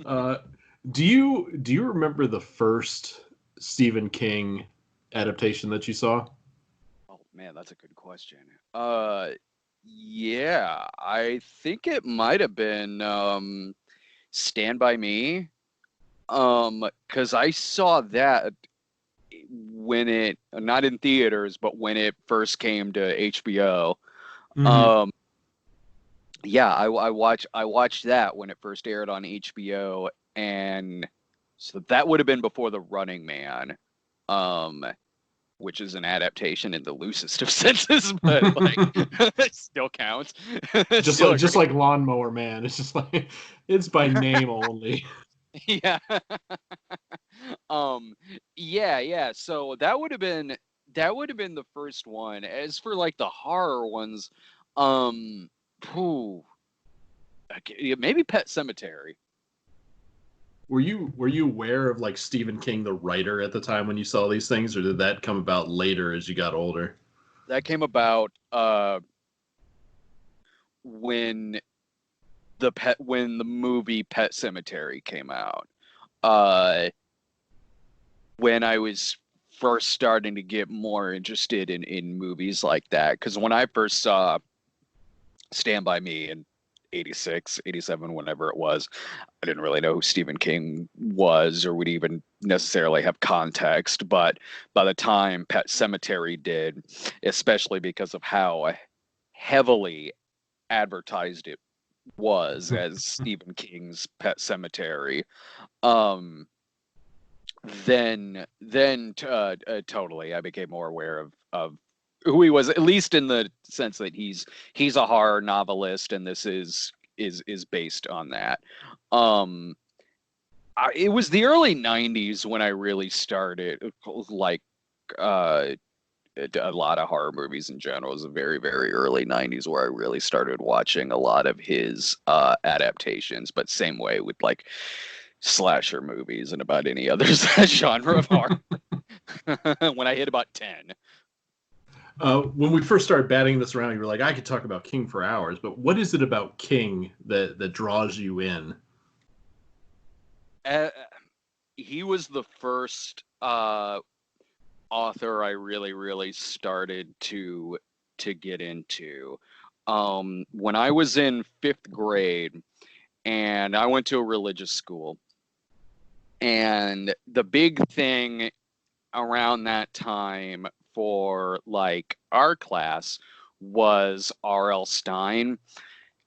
uh, do you remember the first Stephen King adaptation that you saw? Oh man, that's a good question. Uh, yeah, I think it might have been Stand by Me. 'Cause I saw that when it not in theaters, but when it first came to HBO. Hmm. Um, yeah, I watched that when it first aired on HBO, and so that would have been before The Running Man. Um, which is an adaptation in the loosest of senses, but like it still counts. It's just still like a just great, like Lawnmower Man. It's just like it's by name only. yeah. Um, yeah, yeah. So that would have been the first one. As for like the horror ones, um, phew, okay, yeah, maybe Pet Cemetery. Were you aware of like Stephen King, the writer, at the time when you saw these things, or did that come about later as you got older? That came about when when the movie Pet Cemetery came out. Uh, when I was first starting to get more interested in movies like that. Because when I first saw Stand By Me in 86, 87, whenever it was, I didn't really know who Stephen King was or would even necessarily have context. But by the time Pet Cemetery did, especially because of how heavily advertised it was as Stephen King's Pet Cemetery, um, then totally I became more aware of who he was, at least in the sense that he's a horror novelist, and this is based on that. um it was the early 90s when I really started like uh a lot of horror movies in general. It was the very, very early 90s where I really started watching a lot of his adaptations, but same way with like slasher movies and about any other genre of horror. When I hit about 10. When we first started batting this around, you were like, I could talk about King for hours, but what is it about King that draws you in? Uh, he was the first author I really, really started to get into. When I was in fifth grade, and I went to a religious school, and the big thing around that time for like our class was R.L. Stein.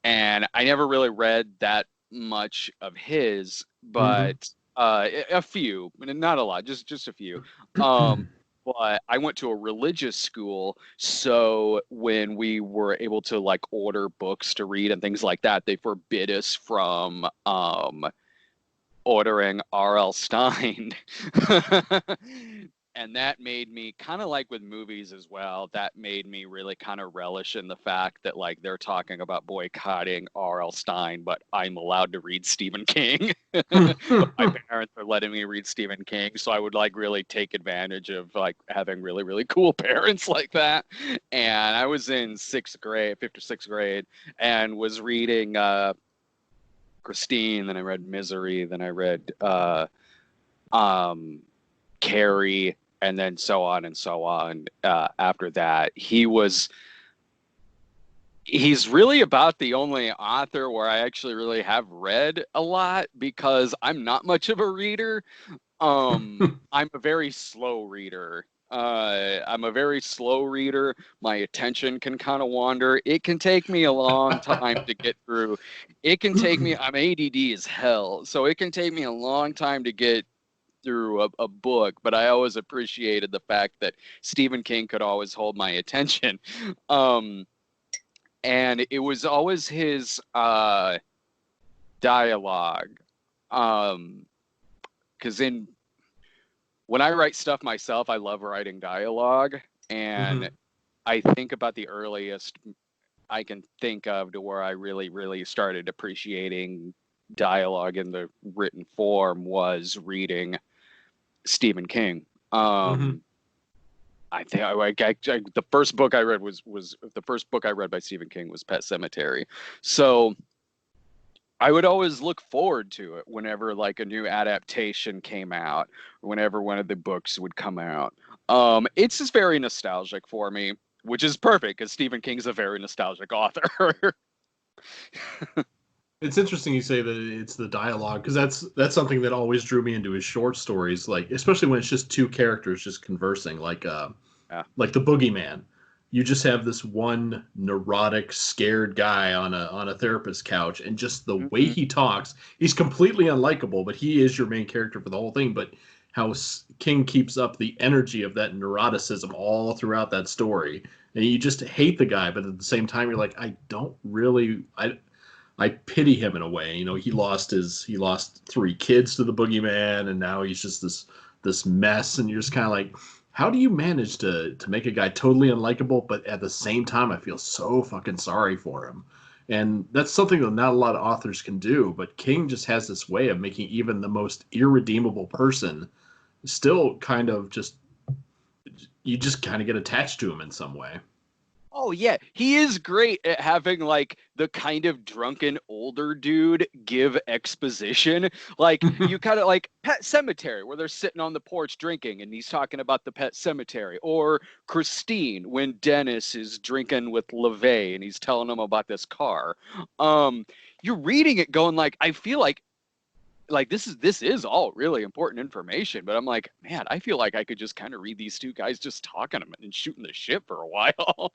And I never really read that much of his, Mm-hmm. but a few, not a lot, just a few. Um, but I went to a religious school, so when we were able to like order books to read and things like that, they forbid us from ordering R.L. Stein. And that made me kind of like with movies as well. That made me really kind of relish in the fact that like they're talking about boycotting R.L. Stein, but I'm allowed to read Stephen King. But my parents are letting me read Stephen King, so I would like really take advantage of like having really, really cool parents like that. And I was in sixth grade, fifth or sixth grade, and was reading Christine, then I read Misery, then I read um, Carrie, and then so on and so on. After that, he's really about the only author where I actually really have read a lot because I'm not much of a reader. I'm a very slow reader. I'm a very slow reader. My attention can kind of wander. It can take me a long time to get through. It can take me, I'm ADD as hell. So it can take me a long time to get through a book, but I always appreciated the fact that Stephen King could always hold my attention. Um, and it was always his dialogue. Um, because in when I write stuff myself, I love writing dialogue, and Mm-hmm. I think about the earliest I can think of to where I really, really started appreciating dialogue in the written form was reading Stephen King. Mm-hmm. Um, I think the first book I read was the first book I read by Stephen King was Pet Cemetery. So I would always look forward to it whenever like a new adaptation came out, or whenever one of the books would come out. It's just very nostalgic for me, which is perfect because Stephen King's a very nostalgic author. It's interesting you say that it's the dialogue because that's something that always drew me into his short stories, like especially when it's just two characters just conversing, Yeah. like the Boogeyman. You just have this one neurotic, scared guy on a therapist couch, and just the way Hmm. he talks, he's completely unlikable, but he is your main character for the whole thing. But how King keeps up the energy of that neuroticism all throughout that story, and you just hate the guy, but at the same time, you're like, I don't really, I pity him in a way. You know, he lost three kids to the boogeyman, and now he's just this mess. And you're just kind of like, how do you manage to make a guy totally unlikable, but at the same time, I feel so fucking sorry for him. And that's something that not a lot of authors can do. But King just has this way of making even the most irredeemable person still kind of just you just kind of get attached to him in some way. Oh yeah, he is great at having like the kind of drunken older dude give exposition. Like you kind of like Pet Cemetery where they're sitting on the porch drinking and he's talking about the Pet Cemetery, or Christine when Dennis is drinking with LaVey and he's telling him about this car. You're reading it going like I feel like this is all really important information, but I'm like, man, I feel like I could just kind of read these two guys just talking and shooting the shit for a while.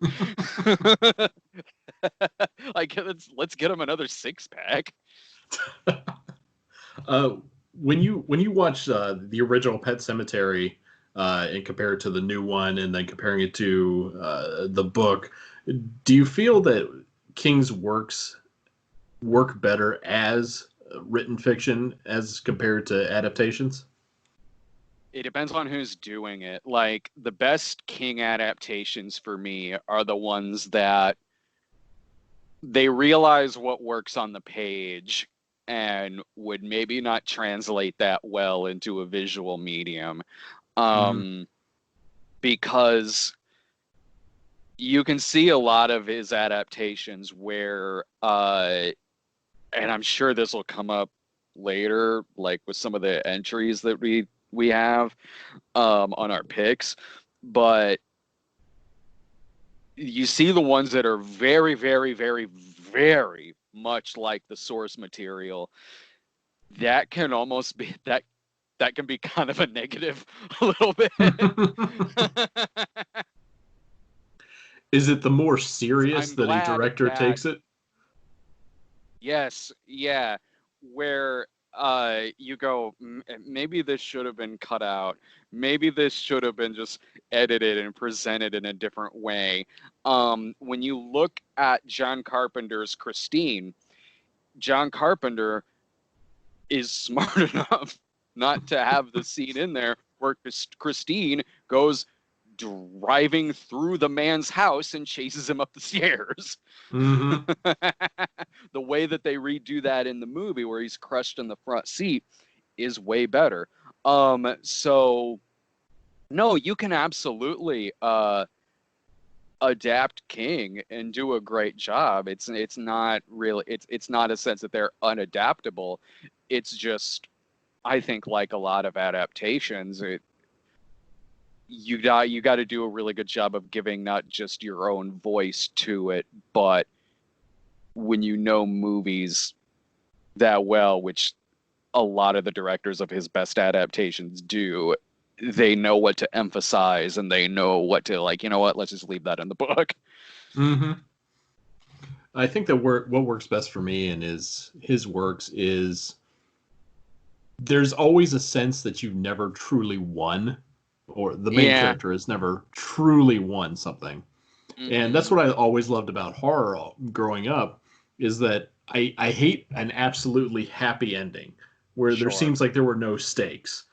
Like let's get them another six pack. Uh, when you watch the original Pet Cemetery and compare it to the new one, and then comparing it to the book, do you feel that King's works work better as written fiction as compared to adaptations? It depends on who's doing it. Like the best King adaptations for me are the ones that they realize what works on the page and would maybe not translate that well into a visual medium. Mm-hmm. Um, because you can see a lot of his adaptations where and I'm sure this will come up later, like with some of the entries that we have on our picks, but you see the ones that are very, very, very, very much like the source material. That can almost be that can be kind of a negative a little bit. Is it the more serious I'm that a glad director that takes it? yes, yeah, where you go, maybe this should have been cut out. Maybe this should have been just edited and presented in a different way. When you look at John Carpenter's Christine, John Carpenter is smart enough not to have the scene in there where Christine goes driving through the man's house and chases him up the stairs. Mm-hmm. The way that they redo that in the movie where he's crushed in the front seat is way better. So no, you can absolutely adapt King and do a great job. It's not really it's not a sense that they're unadaptable. It's just I think like a lot of adaptations, you got to do a really good job of giving not just your own voice to it, but when you know movies that well, which a lot of the directors of his best adaptations do, they know what to emphasize and they know what to like, you know what, let's just leave that in the book. Mm-hmm. I think that what works best for me in his works is there's always a sense that you've never truly won, or the main Yeah. character has never truly won something. And that's Mm-hmm. what I always loved about horror growing up, is that I hate an absolutely happy ending where there Sure. seems like there were no stakes.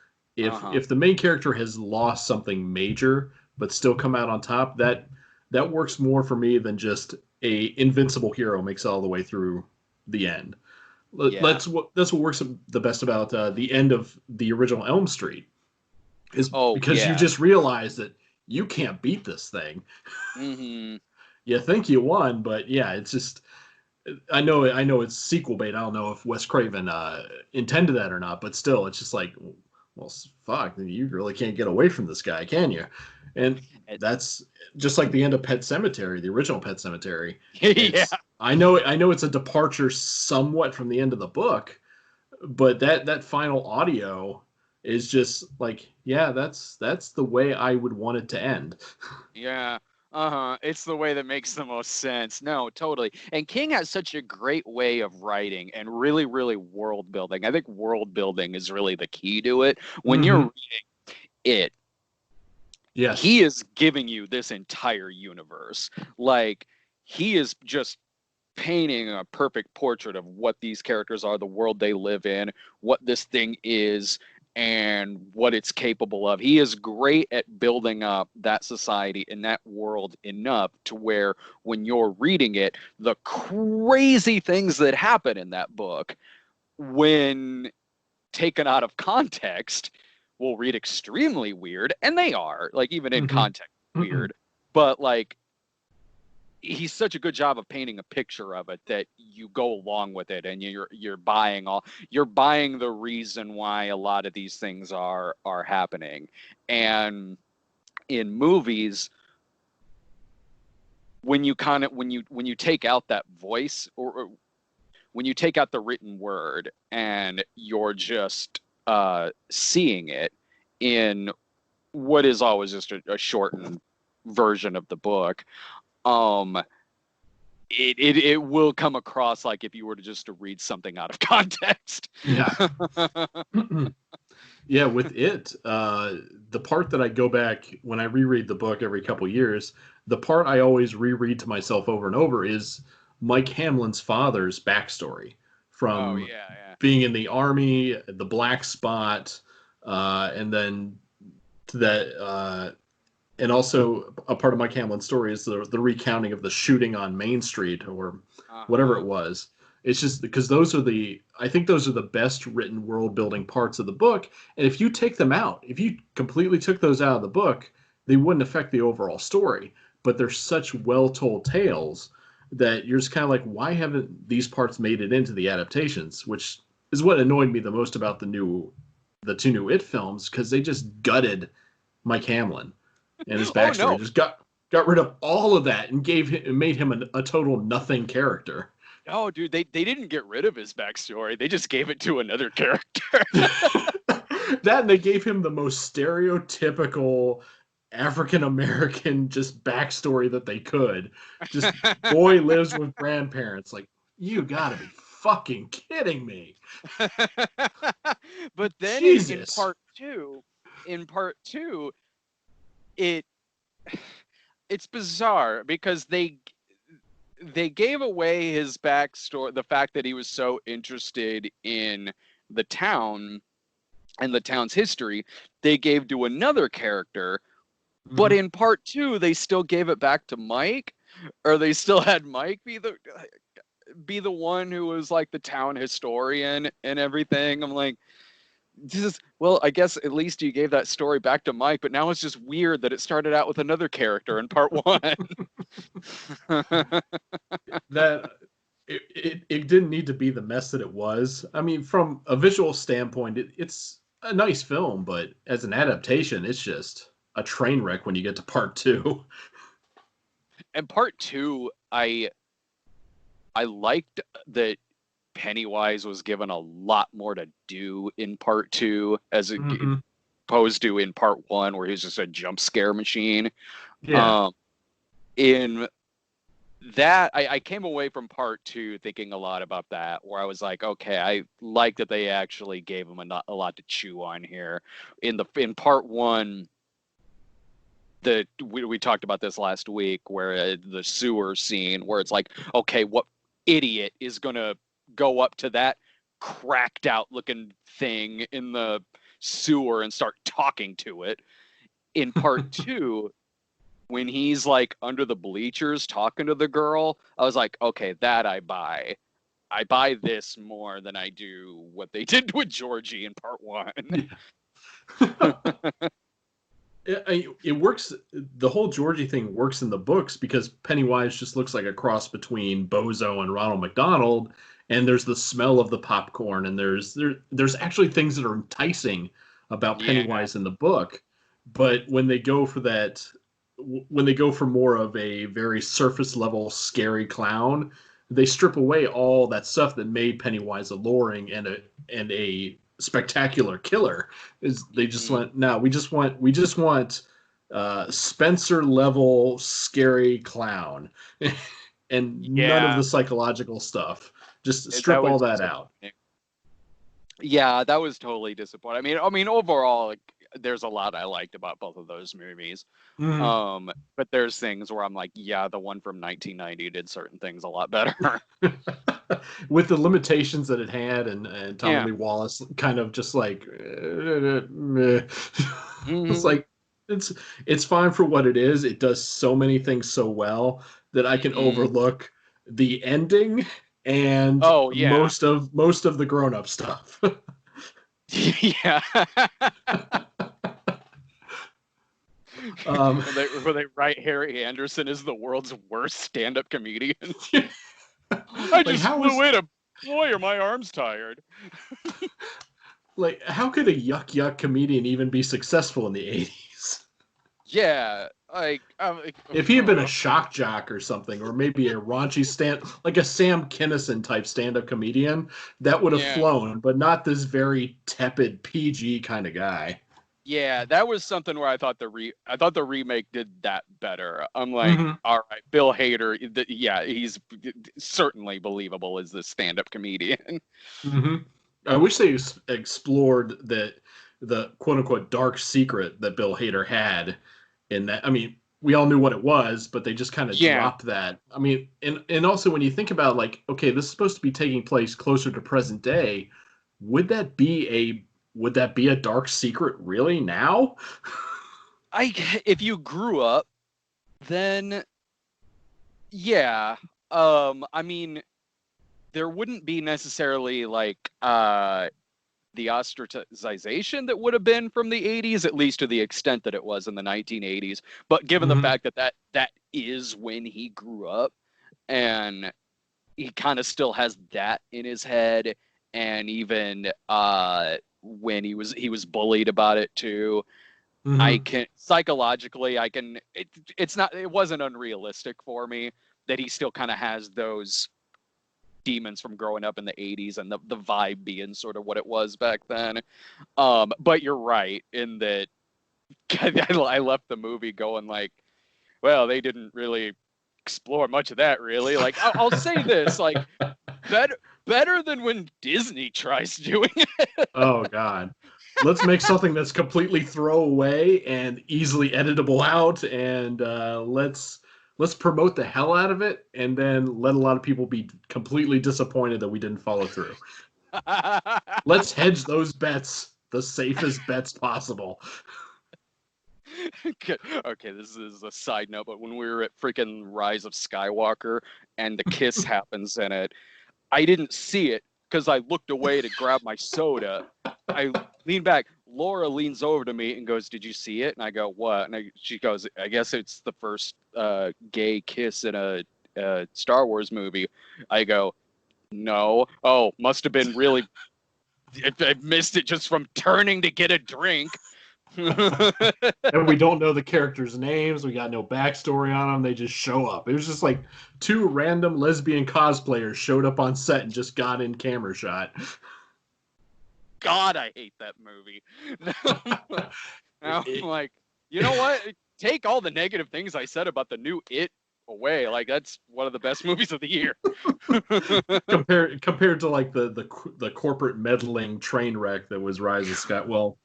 Uh-huh. If the main character has lost something major but still come out on top, that works more for me than just a invincible hero makes it all the way through the end. Yeah. That's what works the best about the end of the original Elm Street, is Oh, because you yeah. just realize that you can't beat this thing. Mm-hmm. You think you won, but yeah, it's just I know it's sequel bait. I don't know if Wes Craven intended that or not, but still, it's just like, well, fuck, you really can't get away from this guy, can you? And It- that's just like the end of Pet Cemetery, the original Pet Cemetery. yeah. It's I know it's a departure somewhat from the end of the book, but that final audio is just like, yeah, that's the way I would want it to end. Yeah. Uh-huh. It's the way that makes the most sense. No, totally. And King has such a great way of writing and really, really world building. I think world building is really the key to it. When you're Mm-hmm. reading it, Yes. he is giving you this entire universe. Like, he is just painting a perfect portrait of what these characters are, the world they live in, what this thing is, and what it's capable of. He is great at building up that society and that world enough to where when you're reading it, the crazy things that happen in that book, when taken out of context, will read extremely weird, and they are, like, even in Mm-hmm. context, weird. But like, he's such a good job of painting a picture of it that you go along with it, and you're buying the reason why a lot of these things are happening. And in movies, when you take out that voice, or when you take out the written word and you're just seeing it in what is always just a shortened version of the book, um it will come across like if you were to read something out of context. Yeah. Yeah, with it, the part that I go back when I reread the book every couple years, the part I always reread to myself over and over is Mike Hamlin's father's backstory, Oh from yeah, yeah. being in the army, the black spot, and then to that, and also a part of Mike Hamlin's story is the recounting of the shooting on Main Street, or whatever Uh-huh. it was. It's just because I think those are the best written world building parts of the book. And if you take them out, if you completely took those out of the book, they wouldn't affect the overall story. But they're such well told tales that you're just kind of like, why haven't these parts made it into the adaptations? Which is what annoyed me the most about the two new It films, because they just gutted Mike Hamlin and his Oh backstory. no. Just got rid of all of that and made him a total nothing character. Oh dude, they didn't get rid of his backstory. They just gave it to another character. That, and they gave him the most stereotypical African American just backstory that they could. Just boy lives with grandparents. Like, you gotta be fucking kidding me. But then in Jesus. part two, it it's bizarre because they gave away his backstory, the fact that he was so interested in the town and the town's history. They gave to another character, but Mm-hmm. in part two, they still gave it back to Mike, or they still had Mike be the one who was like the town historian and everything. I'm like, this is, well, I guess at least you gave that story back to Mike, but now it's just weird that it started out with another character in part one. That it didn't need to be the mess that it was. I mean, from a visual standpoint, it's a nice film, but as an adaptation, it's just a train wreck when you get to part two. And part two, I liked that Pennywise was given a lot more to do in part two, as Mm-hmm. opposed to in part one, where he's just a jump scare machine. Yeah. Um, in that, I came away from part two thinking a lot about that, where I was like, okay, I like that they actually gave him a lot to chew on here. In part one, we talked about this last week, where the sewer scene, where it's like, okay, what idiot is gonna go up to that cracked out looking thing in the sewer and start talking to it? In part two, when he's like under the bleachers talking to the girl, I was like, okay, that I buy this more than I do what they did with Georgie in part one. Yeah. it works. The whole Georgie thing works in the books because Pennywise just looks like a cross between Bozo and Ronald McDonald, and there's the smell of the popcorn, and there's actually things that are enticing about Yeah. Pennywise in the book, but when they go for that, when they go for more of a very surface level scary clown, they strip away all that stuff that made Pennywise alluring and a spectacular killer. Is they just Mhm. went, no, we just want Spencer level scary clown and none of Yeah. the psychological stuff. Just That strip all was that out. disappointing. Yeah, that was totally disappointing. I mean, overall, like, there's a lot I liked about both of those movies. Mhm. But there's things where I'm like, yeah, the one from 1990 did certain things a lot better. With the limitations that it had, and Tommy Yeah. Lee Wallace kind of just like meh. It's Hmm. like it's it's fine for what it is. It does so many things so well that I can Hmm. overlook the ending and Oh yeah. most of the grown-up stuff. Yeah. um, When they write Harry Anderson is the world's worst stand-up comedian. I like just flew in a boy, are my arms tired. how could a yuck yuck comedian even be successful in the 80s? Yeah, like I'm like, If he had been a shock jock or something, or maybe a raunchy like a Sam Kinison type stand-up comedian, that would have yeah. flown, but not this very tepid PG kind of guy. Yeah, that was something where I thought the remake did that better. I'm like, Hmm. all right, Bill Hader, yeah, he's certainly believable as the stand-up comedian. Hmm. I wish they explored the quote unquote dark secret that Bill Hader had in that. I mean, we all knew what it was, but they just kind of Yeah, dropped that. I mean, and also when you think about like, okay, this is supposed to be taking place closer to present day, would that be a would that be a dark secret really now? I if you grew up, then yeah. I mean, there wouldn't be necessarily like the ostracization that would have been from the 80s, at least to the extent that it was in the 1980s. But given the Hmm. fact that that is when he grew up, and he kind of still has that in his head, and even when he was bullied about it too. I Hmm. can psychologically, it wasn't unrealistic for me that he still kind of has those demons from growing up in the 80s, and the vibe being sort of what it was back then. But you're right in that I left the movie going like, well, they didn't really explore much of that really. Like I'll say this, like, better better than when Disney tries doing it. Oh God. Let's make something that's completely throwaway and easily editable out, and let's promote the hell out of it, and then let a lot of people be completely disappointed that we didn't follow through. Let's hedge those bets the safest bets possible. Okay, this is a side note, but when we were at freaking Rise of Skywalker and the kiss happens in it, I didn't see it because I looked away to grab my soda. I lean back. Laura leans over to me and goes, "Did you see it?" And I go, "What?" And she goes, "I guess it's the first gay kiss in a Star Wars movie." I go, "No. Oh, must have been really. I missed it just from turning to get a drink." And we don't know the characters' names. We got no backstory on them. They just show up. It was just like two random lesbian cosplayers showed up on set and just got in camera shot. God, I hate that movie. I'm It, like, you know what? Take all the negative things I said about the new It away. Like, that's one of the best movies of the year. compared to like the corporate meddling train wreck that was Rise of Scott. Well,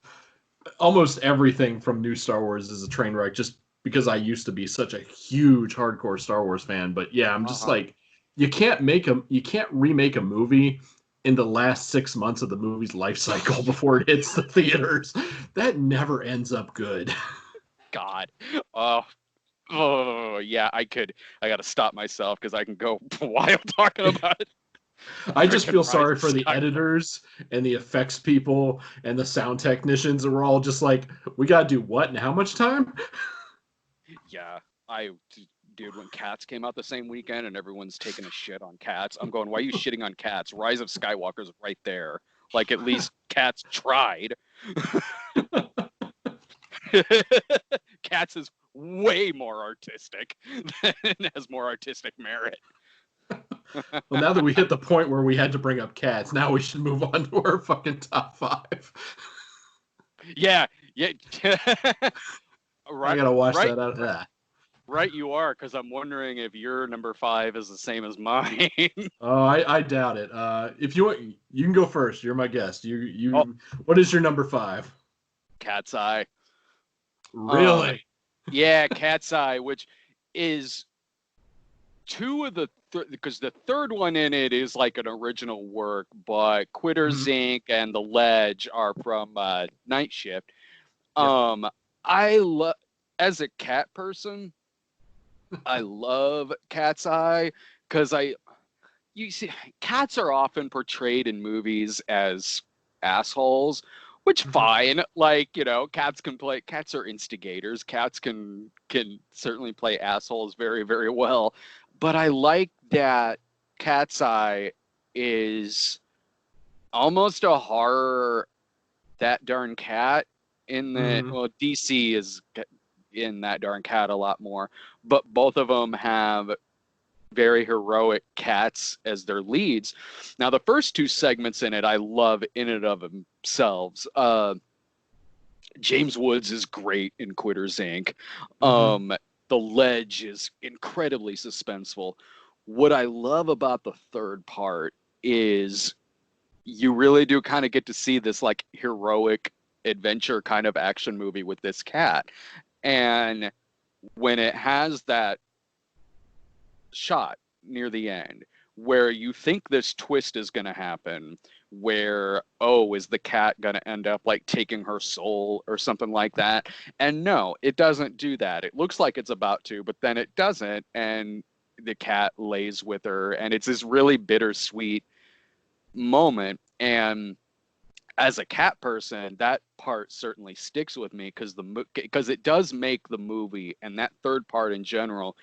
almost everything from new Star Wars is a train wreck. Just because I used to be such a huge hardcore Star Wars fan, but yeah, I'm just Uh-huh. like you can't remake a movie in the last 6 months of the movie's life cycle before it hits the theaters. That never ends up good. God. Oh, oh, yeah, I got to stop myself because I can go wild talking about it. I just Freaking feel Rise sorry of for the Skywalker. editors and the effects people and the sound technicians. And we're all just like, we gotta do what and how much time? Yeah, I, dude, when Cats came out the same weekend and everyone's taking a shit on Cats, I'm going, why are you shitting on Cats? Rise of Skywalker's right there. Like, at least Cats tried. Cats is way more artistic and has more artistic merit. Well, now that we hit the point where we had to bring up cats, now we should move on to our fucking top five. Yeah, yeah. I Right, gotta wash right, that out. Yeah. right. You are, because I'm wondering if your number five is the same as mine. Oh, I doubt it. If you want, you can go first. You're my guest. Oh, What is your number five? Cat's Eye. Uh, Really? yeah, Cat's Eye, which is two of the because the third one in it is like an original work, but Quitters Mhm. Inc. and The Ledge are from Night Shift. Yep. I love, as a cat person, I love Cat's Eye because you see, cats are often portrayed in movies as assholes, which Mhm. fine. Like, cats are instigators. Cats can certainly play assholes very, very well. But I like that Cat's Eye is almost a horror that darn cat in that, Mhm. well, DC is in that darn cat a lot more, but both of them have very heroic cats as their leads. Now, the first two segments in it, I love in and of themselves. James Woods is great in Quitters Inc. Mhm. The Ledge is incredibly suspenseful. What I love about the third part is you really do kind of get to see this like heroic adventure kind of action movie with this cat. And when it has that shot near the end where you think this twist is going to happen, where, oh, is the cat going to end up like taking her soul or something like that? And no, it doesn't do that. It looks like it's about to, but then it doesn't. And the cat lays with her. And it's this really bittersweet moment. And as a cat person, that part certainly sticks with me because it does make the movie and that third part in general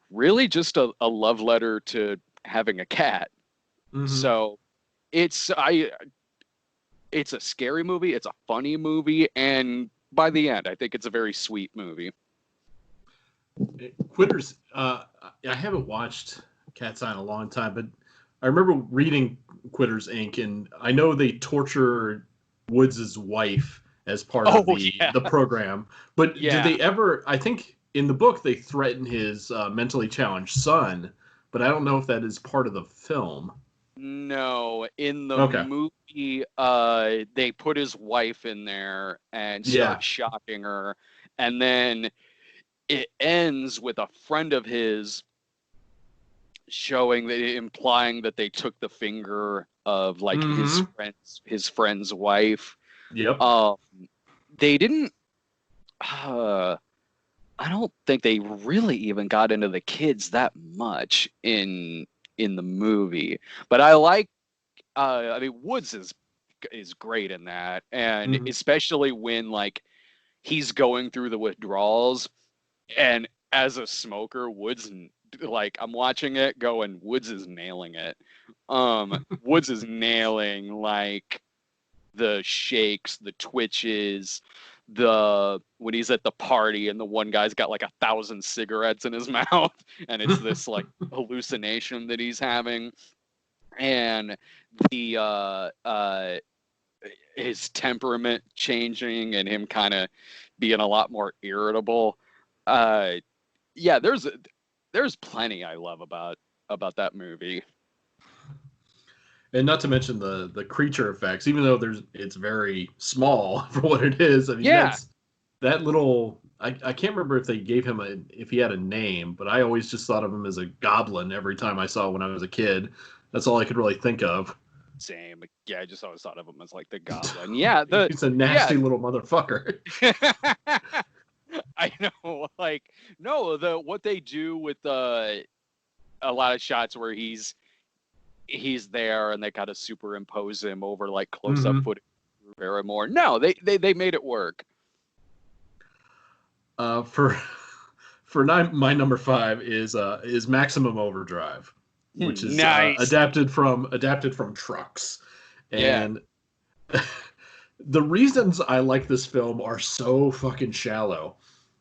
really just a love letter to having a cat. Mhm. So it's I it's a scary movie, it's a funny movie, and by the end, I think it's a very sweet movie. Quitters. I haven't watched Cat's Eye in a long time, but I remember reading Quitters Inc. and I know they torture Woods's wife as part of Oh the yeah, program. But did yeah. they ever? I think in the book they threaten his mentally challenged son, but I don't know if that is part of the film. No, in the Okay. movie, they put his wife in there and Yeah. start shocking her, and then it ends with a friend of his showing that, implying that they took the finger of like Mm-hmm. his friend's wife. Yep. Um, they didn't. Uh, I don't think they really even got into the kids that much in the movie. But I like. I mean, Woods is great in that, and Mm-hmm. especially when like he's going through the withdrawals, and as a smoker, like I'm watching it going, Woods is nailing it. Woods is nailing like the shakes, the twitches, the when he's at the party and the one guy's got like 1,000 cigarettes in his mouth and it's this like hallucination that he's having, and the his temperament changing and him kind of being a lot more irritable. Uh, yeah, there's plenty I love about that movie. And not to mention the creature effects, even though it's very small for what it is. I mean, Yeah, that's that little. I can't remember if they gave him if he had a name, but I always just thought of him as a goblin every time I saw when I was a kid. That's all I could really think of. same. Yeah, I just always thought of him as like the Goblin. Yeah, He's a yeah. nasty little motherfucker. I know. Like no, the what they do with a lot of shots where he's there and they kind of superimpose him over like close-up Mm-hmm. footage of Barrymore. No, they made it work. For my number 5 is Maximum Overdrive, which is Nice. adapted from Trucks, Yeah. and the reasons I like this film are so fucking shallow.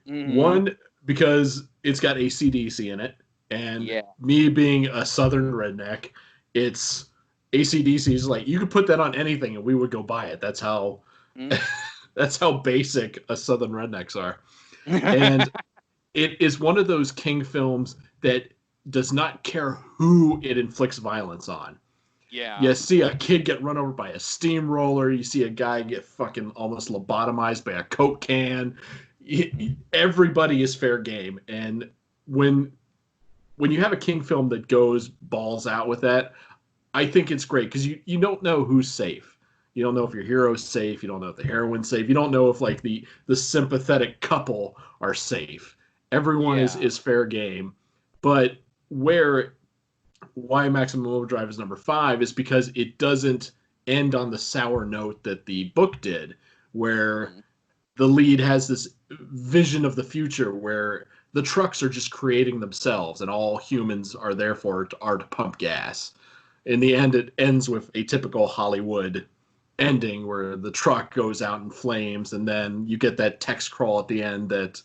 Hmm. One, because it's got AC/DC in it, and Yeah. me being a Southern redneck, it's AC/DC is like you could put that on anything and we would go buy it. That's how Mm. that's how basic a Southern rednecks are. And it is one of those King films that does not care who it inflicts violence on. Yeah. You see a kid get run over by a steamroller. You see a guy get fucking almost lobotomized by a Coke can. Everybody is fair game. And when you have a King film that goes balls out with that, I think it's great because you don't know who's safe. You don't know if your hero's safe. You don't know if the heroine's safe. You don't know if like the sympathetic couple are safe. Everyone Yeah. is fair game. But where why Maximum Overdrive is number 5 is because it doesn't end on the sour note that the book did, where Mm. the lead has this vision of the future where the trucks are just creating themselves and all humans are therefore are to pump gas. In the end, it ends with a typical Hollywood ending where the truck goes out in flames, and then you get that text crawl at the end that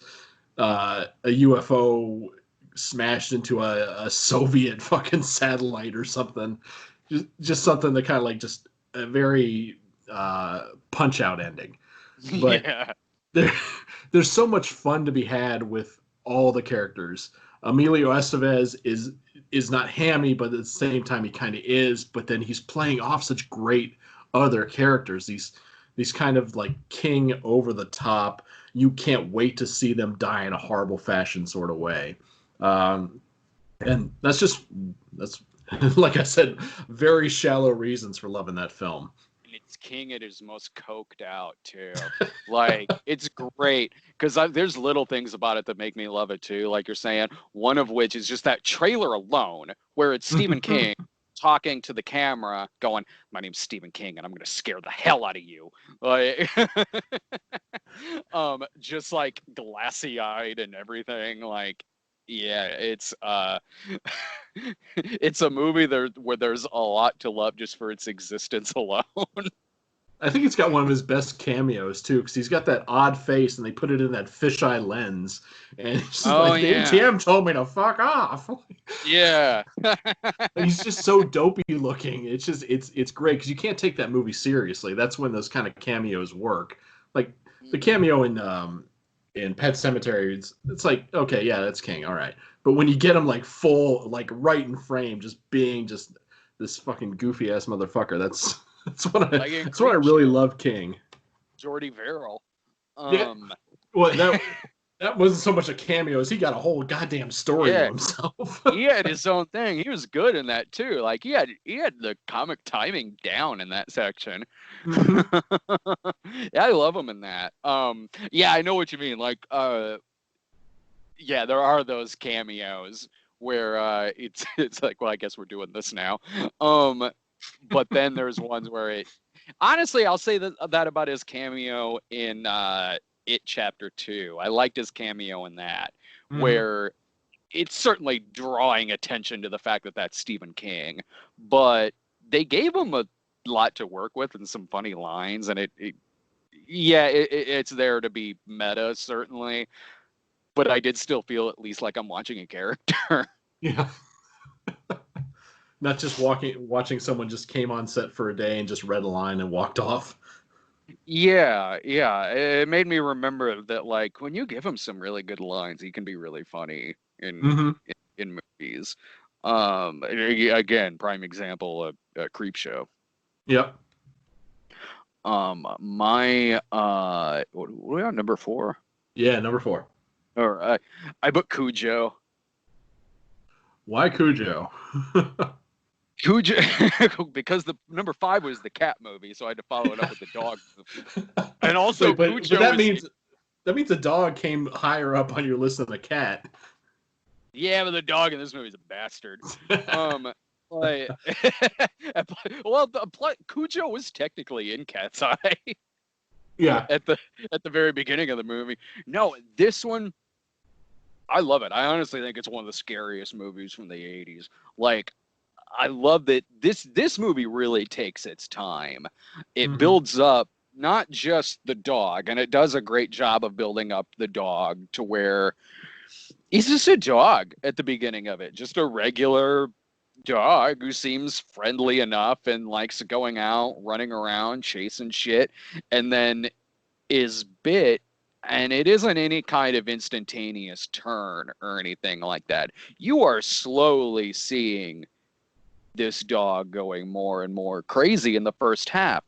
a UFO smashed into a Soviet fucking satellite or something. Just something that kind of like just a very punch out ending. But Yeah. there, there's so much fun to be had with all the characters. Emilio Estevez is not hammy, but at the same time he kind of is. But then he's playing off such great other characters. These kind of like King over the top. You can't wait to see them die in a horrible fashion sort of way. Um, and that's like I said, very shallow reasons for loving that film. And it's King at his most coked out too. Like it's great because there's little things about it that make me love it too. Like you're saying, one of which is just that trailer alone, where it's Stephen King talking to the camera, going, "My name's Stephen King, and I'm gonna scare the hell out of you." Like, just like glassy eyed and everything. Like, yeah, it's a movie there where there's a lot to love just for its existence alone. I think it's got one of his best cameos too, because he's got that odd face, and they put it in that fisheye lens, and it's just Oh like the yeah, ATM told me to fuck off. yeah, He's just so dopey looking. It's great because you can't take that movie seriously. That's when those kind of cameos work. Like the cameo in Pet Cemetery, it's like okay, yeah, that's King, all right. But when you get him like full, like right in frame, just being just this fucking goofy ass motherfucker, like in that's what I Creep really Show, love King. Jordy Verrill. Yeah, well that wasn't so much a cameo as he got a whole goddamn story to Yeah, himself. he had his own thing. He was good in that too. Like he had the comic timing down in that section. Hmm. Yeah, I love him in that. Yeah, I know what you mean. Like, yeah, there are those cameos where it's like, well, I guess we're doing this now. But then there's ones where it. Honestly, I'll say that about his cameo in It Chapter 2. I liked his cameo in that, Hmm. where it's certainly drawing attention to the fact that that's Stephen King, but they gave him a lot to work with and some funny lines, and it's there to be meta, certainly, but I did still feel at least like I'm watching a character. Yeah. Not just watching someone just came on set for a day and just read a line and walked off. Yeah, yeah. It made me remember that, like, when you give him some really good lines, he can be really funny Hmm. in movies. Again, prime example, a Creep Show. Yep. My what are we on number 4? Yeah, number 4. Or I put Cujo. Why Cujo? Cujo, because the number 5 was the cat movie, so I had to follow it up with the dog movie. And also, Wait, but Cujo is that means the dog came higher up on your list than the cat. yeah, but the dog in this movie is a bastard. Um, Like, well, Cujo was technically in Cat's Eye Yeah. at the very beginning of the movie. No, this one, I love it. I honestly think it's one of the scariest movies from the 80s. Like, I love that this movie really takes its time. It Hmm. builds up not just the dog, and it does a great job of building up the dog to where he's just a dog at the beginning of it, just a regular dog who seems friendly enough and likes going out, running around, chasing shit, and then is bit. And it isn't any kind of instantaneous turn or anything like that. You are slowly seeing this dog going more and more crazy in the first half.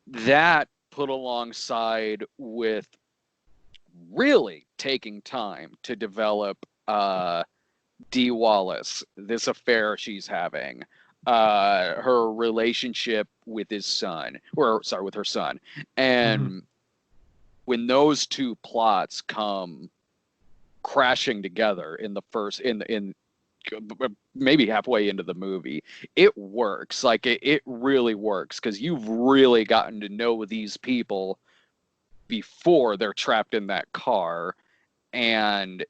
That put alongside with really taking time to develop Dee Wallace, this affair she's having, her relationship with his son, or sorry, with her son. Hmm. And when those two plots come crashing together in the first in maybe halfway into the movie, it works. Like it really works because you've really gotten to know these people before they're trapped in that car, and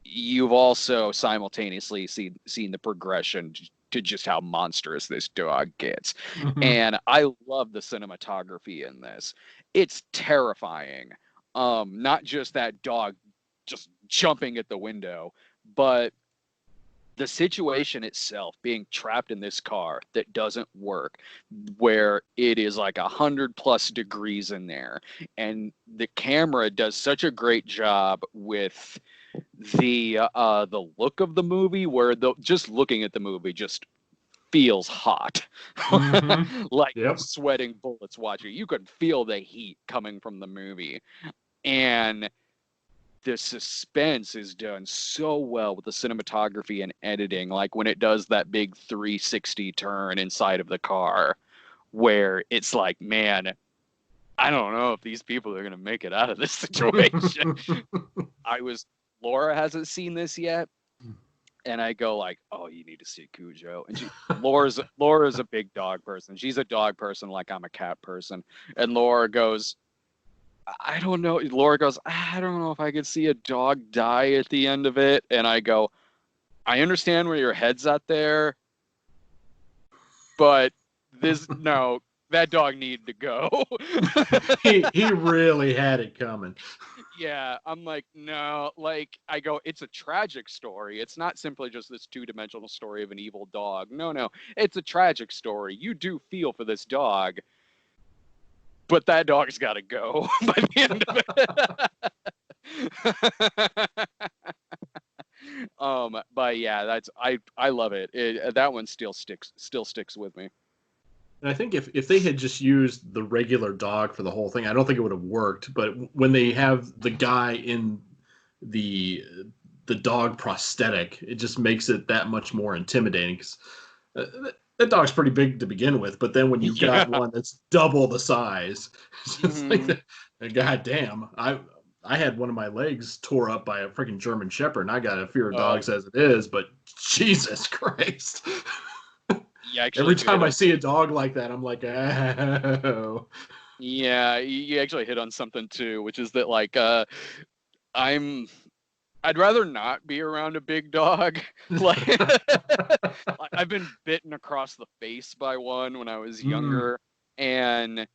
you've also simultaneously seen the progression to just how monstrous this dog gets. Hmm. And I love the cinematography in this. It's terrifying. Not just that dog just jumping at the window, but the situation itself, being trapped in this car that doesn't work, where it is like 100+ degrees in there, and the camera does such a great job with the look of the movie, where just looking at the movie just feels hot. Hmm. Like Yep. sweating bullets watching. You could feel the heat coming from the movie. And the suspense is done so well with the cinematography and editing, like when it does that big 360 turn inside of the car, where it's like, man, I don't know if these people are going to make it out of this situation. I was Laura hasn't seen this yet, and I go like, "Oh, you need to see Cujo." And Laura's a big dog person. She's a dog person like I'm a cat person. And Laura goes, "I don't know." Laura goes, "I don't know if I could see a dog die at the end of it." And I go, "I understand where your head's at there, but this no, that dog needed to go." He really had it coming. Yeah, I'm like, no, like I go, it's a tragic story. It's not simply just this two-dimensional story of an evil dog. No, no, it's a tragic story. You do feel for this dog, but that dog's got to go by the end of it. But yeah, that's I love it. That one still sticks with me. And I think if they had just used the regular dog for the whole thing, I don't think it would have worked. But when they have the guy in the the dog prosthetic, it just makes it that much more intimidating. 'Cause, that dog's pretty big to begin with, but then when you've Yeah. got one that's double the size, it's just Hmm. God damn, I had one of my legs tore up by a freaking German Shepherd, and I got a fear of Oh, dogs as it is. But Jesus Christ. you actually Every hit time I on see a dog like that, I'm like, oh. yeah, you actually hit on something too, which is that like I'm I'd rather not be around a big dog. Like I've been bitten across the face by one when I was Mm, younger, and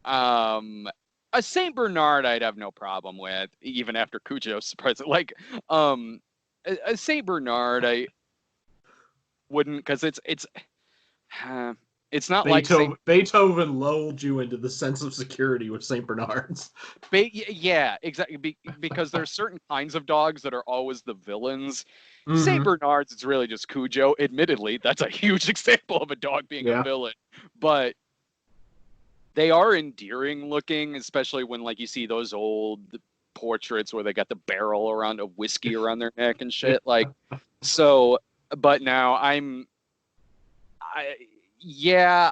um, a Saint Bernard I'd have no problem with, even after Cujo's surprise. Like a Saint Bernard I wouldn't, because uh, it's not like Saint. Beethoven lulled you into the sense of security with Saint Bernards. Yeah, exactly. Because there's certain kinds of dogs that are always the villains. Saint Hmm. Bernards, it's really just Cujo. Admittedly, that's a huge example of a dog being a Yeah. villain, but they are endearing looking, especially when like you see those old portraits where they got the barrel around a whiskey around their neck and shit. Like, so, but now I, yeah,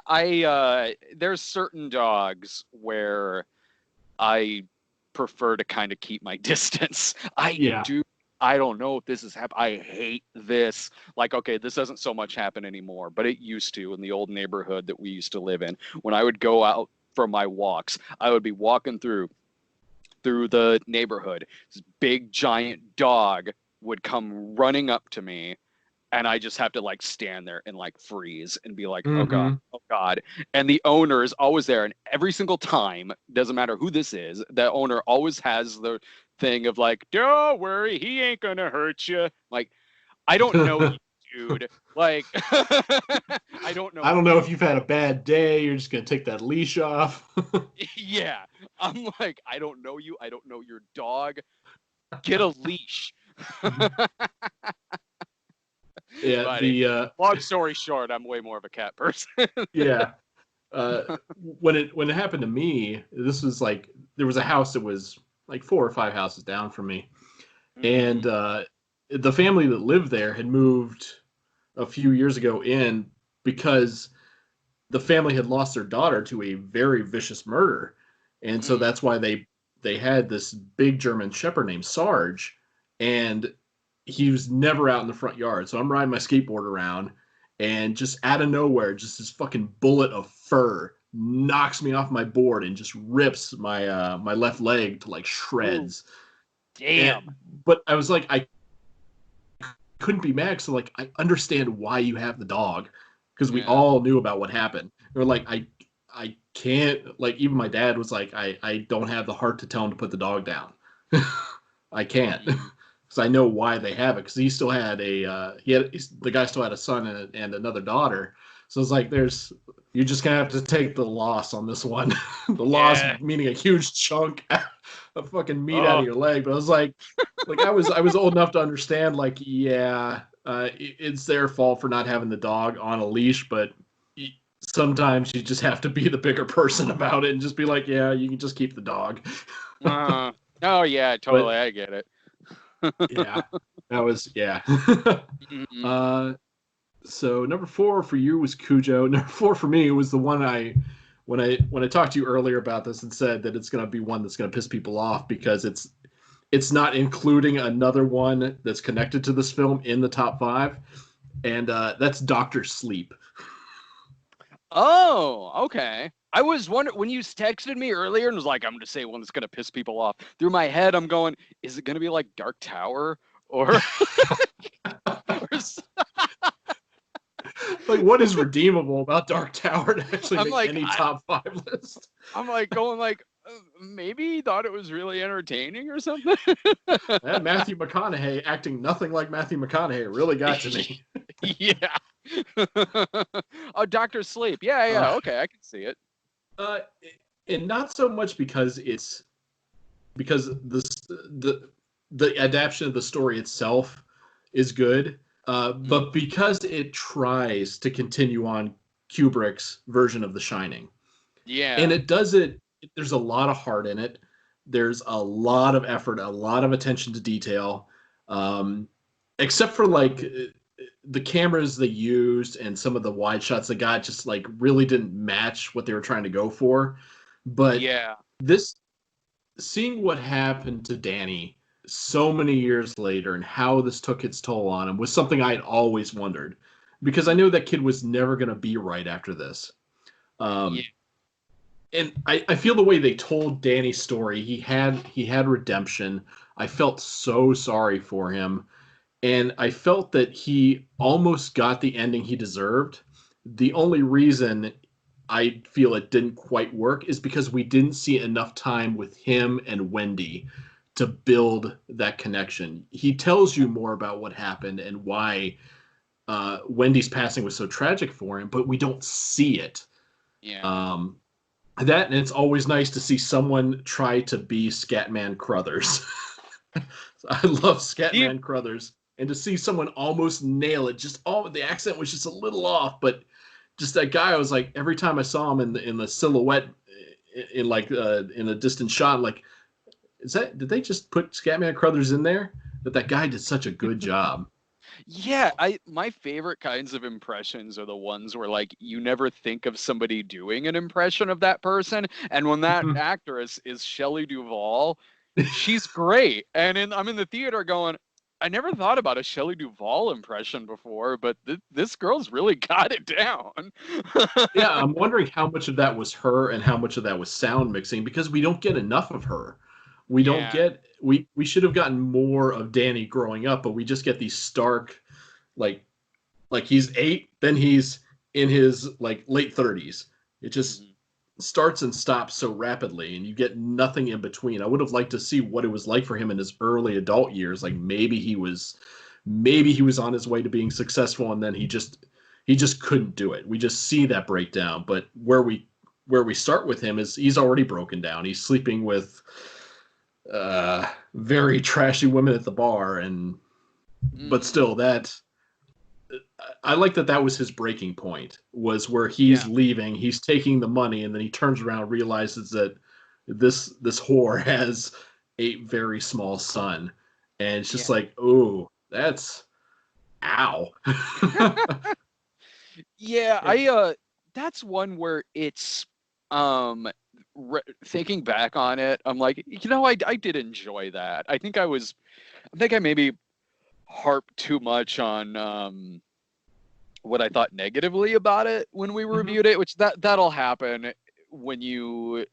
there's certain dogs where I prefer to kind of keep my distance. Yeah. I don't know if this is happening. I hate this. Like, okay, this doesn't so much happen anymore, but it used to in the old neighborhood that we used to live in. When I would go out for my walks, I would be walking through the neighborhood. This big giant dog would come running up to me, and I just have to like stand there and like freeze and be like, oh God, Mm-hmm. oh God. And the owner is always there. And every single time, doesn't matter who this is, the owner always has the thing of like, don't worry, he ain't gonna hurt you. Like, I don't know you, dude. Like, I don't know I don't know if you. you've had a bad day. You're just gonna take that leash off. Yeah. I'm like, I don't know you. I don't know your dog. Get a leash. Yeah, But the long story short, I'm way more of a cat person. yeah. When it happened to me, this was like there was a house that was like 4 or 5 houses down from me, Mm, and the family that lived there had moved a few years ago in because the family had lost their daughter to a very vicious murder, and so mm. that's why they had this big German Shepherd named Sarge, and he was never out in the front yard. So I'm riding my skateboard around, and just out of nowhere, just this fucking bullet of fur knocks me off my board and just rips my left leg to like Ooh, shreds. And damn. but I was like, I couldn't be mad. So like, I understand why you have the dog because we Yeah. all knew about what happened. We're like, I can't, like, even my dad was like, I don't have the heart to tell him to put the dog down. I can't Mm. because I know why they have it because he still had the guy still had a son and another daughter. So it's like you're just gonna have to take the loss on this one. The loss Yeah. meaning a huge chunk of fucking meat out Oh, of your leg. But I was like I was old enough to understand, like, yeah, it's their fault for not having the dog on a leash, but sometimes you just have to be the bigger person about it and just be like, yeah, you can just keep the dog. uh, oh yeah, But totally. I get it. yeah, that was yeah. Mm-mm. uh, so number 4 for you was Cujo. Number 4 for me was the one when I talked to you earlier about this and said that it's going to be one that's going to piss people off because it's not including another one that's connected to this film in the top 5, and that's Doctor Sleep. Oh, okay. I was wondering when you texted me earlier and was like, "I'm going to say one that's going to piss people off." Through my head, I'm going, "Is it going to be like Dark Tower or?" or Like, what is redeemable about Dark Tower to actually I'm make like, any top 5 list? I'm like going like, maybe he thought it was really entertaining or something. That Matthew McConaughey acting nothing like Matthew McConaughey really got to me. Yeah. Oh, Doctor Sleep. Yeah, yeah. Uh, Okay, I can see it. uh, and not so much because the adaptation of the story itself is good, Mm. but because it tries to continue on Kubrick's version of The Shining, and Yeah. it does it. There's a lot of heart in it. There's a lot of effort, a lot of attention to detail, um, except for like the cameras they used and some of the wide shots they got just like really didn't match what they were trying to go for. But Yeah. this seeing what happened to Danny so many years later and how this took its toll on him was something I'd always wondered because I knew that kid was never going to be right after this. Yeah. Um, and I feel the way they told Danny's story, he had redemption. I felt so sorry for him, and I felt that he almost got the ending he deserved. The only reason I feel it didn't quite work is because we didn't see enough time with him and Wendy to build that connection. He tells you more about what happened and why Wendy's passing was so tragic for him, but we don't see it. Yeah. Um, that and it's always nice to see someone try to be Scatman Crothers. I love You, Scatman Crothers, and to see someone almost nail it, just all the accent was just a little off, but just that guy, I was like, every time I saw him in the silhouette in like in a distant shot, like, did they just put Scatman Crothers in there? That guy did such a good job. yeah, I my favorite kinds of impressions are the ones where like you never think of somebody doing an impression of that person, and when that actress is Shelley Duvall, she's great. And I'm in the theater going, I never thought about a Shelley Duvall impression before, but this girl's really got it down. Yeah, I'm wondering how much of that was her and how much of that was sound mixing, because we don't get enough of her. We don't Yeah. get we should have gotten more of Danny growing up, but we just get these stark, like he's 8, then he's in his like late 30s. It just Mhm. starts and stops so rapidly, and you get nothing in between. I would have liked to see what it was like for him in his early adult years. Like maybe he was on his way to being successful, and then he just couldn't do it. We just see that breakdown. But where we start with him is he's already broken down. He's sleeping with very trashy women at the bar, and but Mhm. still, that I like that was his breaking point, was where he's Yeah. leaving, he's taking the money, and then he turns around and realizes that this whore has a very small son, and it's just Yeah. like, oh, that's ow. Yeah, And that's one where it's um thinking back on it, I'm like, I did enjoy that. I think I maybe harped too much on what I thought negatively about it when we mhm. reviewed it, which that'll happen when you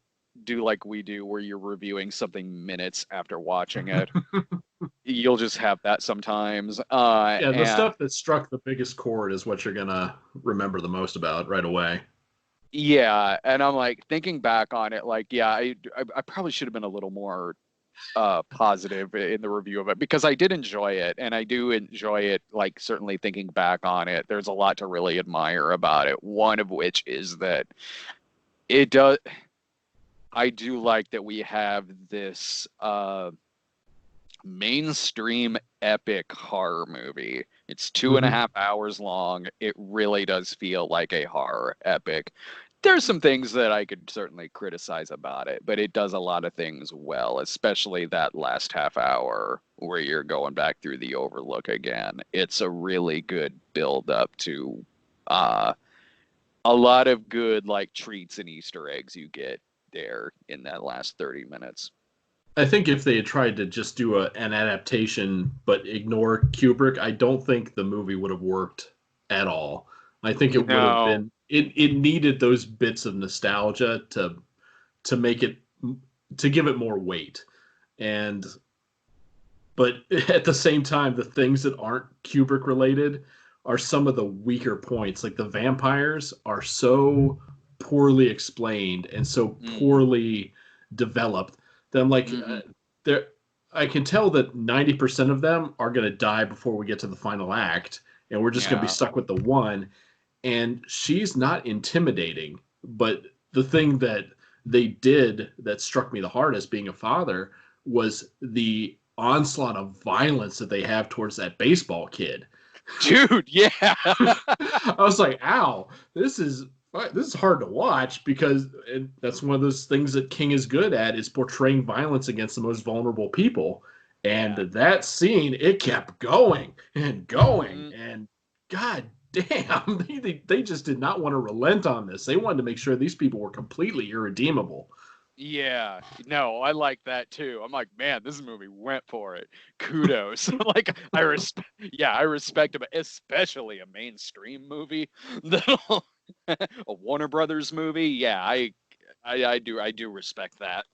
do like we do, where you're reviewing something minutes after watching it. You'll just have that sometimes. Yeah, the And stuff that struck the biggest chord is what you're gonna remember the most about right away. yeah, and I'm like thinking back on it, like, yeah, I probably should have been a little more positive in the review of it, because I did enjoy it, and I do enjoy it. Like, certainly thinking back on it, there's a lot to really admire about it. One of which is that it does. I do like that we have this mainstream epic horror movie. It's two and a Hmm. half hours long. It really does feel like a horror epic. There's some things that I could certainly criticize about it, but it does a lot of things well, especially that last half hour where you're going back through the Overlook again. It's a really good build up to uh, a lot of good like treats and Easter eggs you get there in that last 30 minutes. I think if they had tried to just do an adaptation but ignore Kubrick, I don't think the movie would have worked at all. I think it would have No. been it needed those bits of nostalgia to make it to give it more weight. And but at the same time, the things that aren't Kubrick related are some of the weaker points. Like the vampires are so poorly explained and so Mm, poorly developed that I'm like, hmm. there. I can tell that 90% of them are going to die before we get to the final act, and we're just going to be Yeah. stuck with the one. And she's not intimidating, but the thing that they did that struck me the hardest, being a father, was the onslaught of violence that they have towards that baseball kid. Dude, yeah. I was like, "Ow, this is hard to watch," because that's one of those things that King is good at, is portraying violence against the most vulnerable people. And Yeah. that scene, it kept going and going, Hmm. and God damn, they just did not want to relent on this. They wanted to make sure these people were completely irredeemable. Yeah. No, I like that too. I'm like, man, this movie went for it. Kudos. Like, I respect him, especially a mainstream movie. That'll a Warner Brothers movie. Yeah, I do respect that.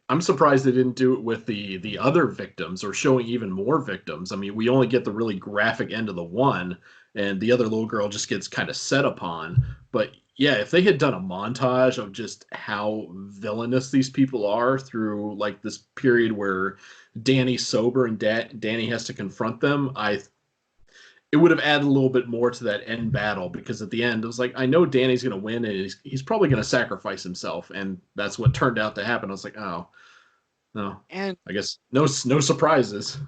I'm surprised they didn't do it with the other victims, or showing even more victims. I mean, we only get the really graphic end of the one, and the other little girl just gets kind of set upon. But yeah, if they had done a montage of just how villainous these people are through like this period where Danny's sober and Danny has to confront them, I it would have added a little bit more to that end battle, because at the end it was like, I know Danny's going to win, and he's probably going to sacrifice himself, and that's what turned out to happen. I was like, oh no, And I guess no surprises.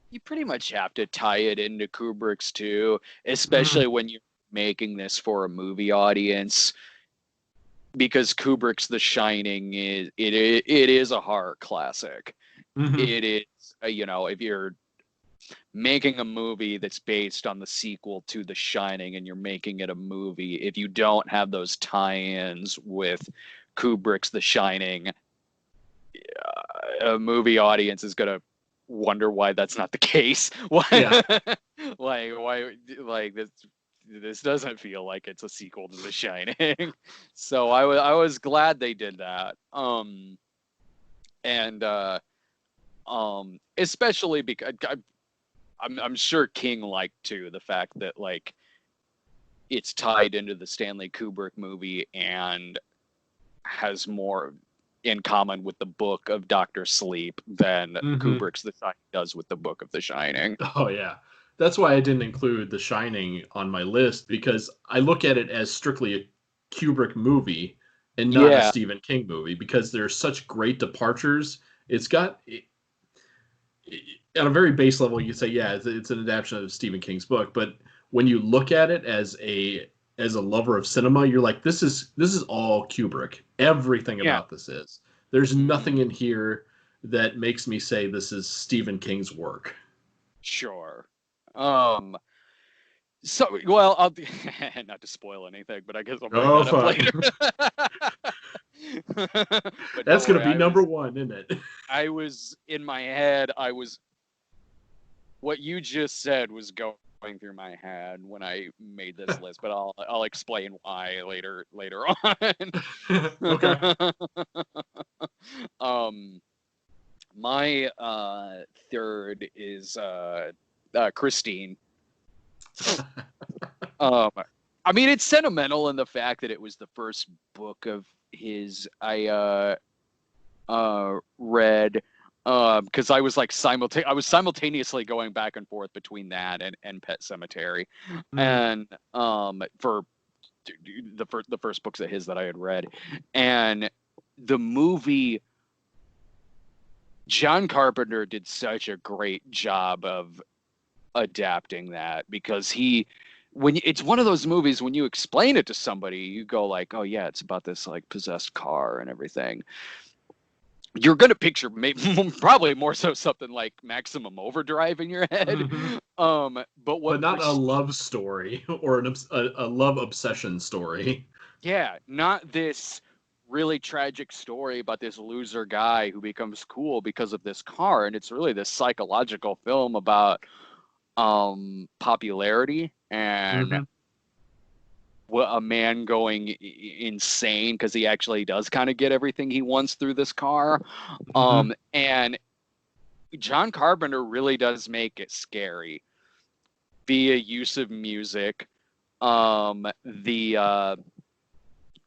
you pretty much have to tie it into Kubrick's too, Mm-hmm. especially when you're making this for a movie audience, because Kubrick's The Shining it is a horror classic. Mm-hmm. It is, if you're making a movie that's based on the sequel to The Shining and you're making it a movie, if you don't have those tie-ins with Kubrick's The Shining, a movie audience is gonna wonder why that's not the case. Why, Yeah. why, like this doesn't feel like it's a sequel to The Shining. So I was glad they did that. And especially because I'm sure King liked too the fact that like it's tied into the Stanley Kubrick movie and has more in common with the book of Doctor Sleep than Hmm. Kubrick's The Shining does with the book of The Shining. Oh yeah. That's why I didn't include The Shining on my list because I look at it as strictly a Kubrick movie and not a Yeah, Stephen King movie because there's such great departures. It's got at a very base level, you say, yeah, it's an adaptation of Stephen King's book, but when you look at it as a lover of cinema, you're like, this is all Kubrick. Everything yeah. about this is. There's Hmm. nothing in here that makes me say this is Stephen King's work. Sure. Um, so, well, I'll not to spoil anything, but I guess I'll bring Oh, that up fine. later. But don't That's gonna worry, be number one, isn't it? I was in my head, what you just said was going through my head when I made this list, but I'll explain why later on. Okay. um, my third is Christine. Um, I mean, it's sentimental in the fact that it was the first book of his I read because I was like I was simultaneously going back and forth between that and Pet Cemetery, Mhm. and for the first books of his that I had read, and the movie. John Carpenter did such a great job of adapting that because it's one of those movies when you explain it to somebody, you go like, oh yeah, it's about this like possessed car and everything. You're gonna picture maybe, probably more so something like Maximum Overdrive in your head. Mhm. But But what not a Christine, love story or a love obsession story. yeah, not this really tragic story about this loser guy who becomes cool because of this car, and it's really this psychological film about popularity and Hmm. a man going insane because he actually does kind of get everything he wants through this car. Hmm. And John Carpenter really does make it scary via use of music, um, the uh,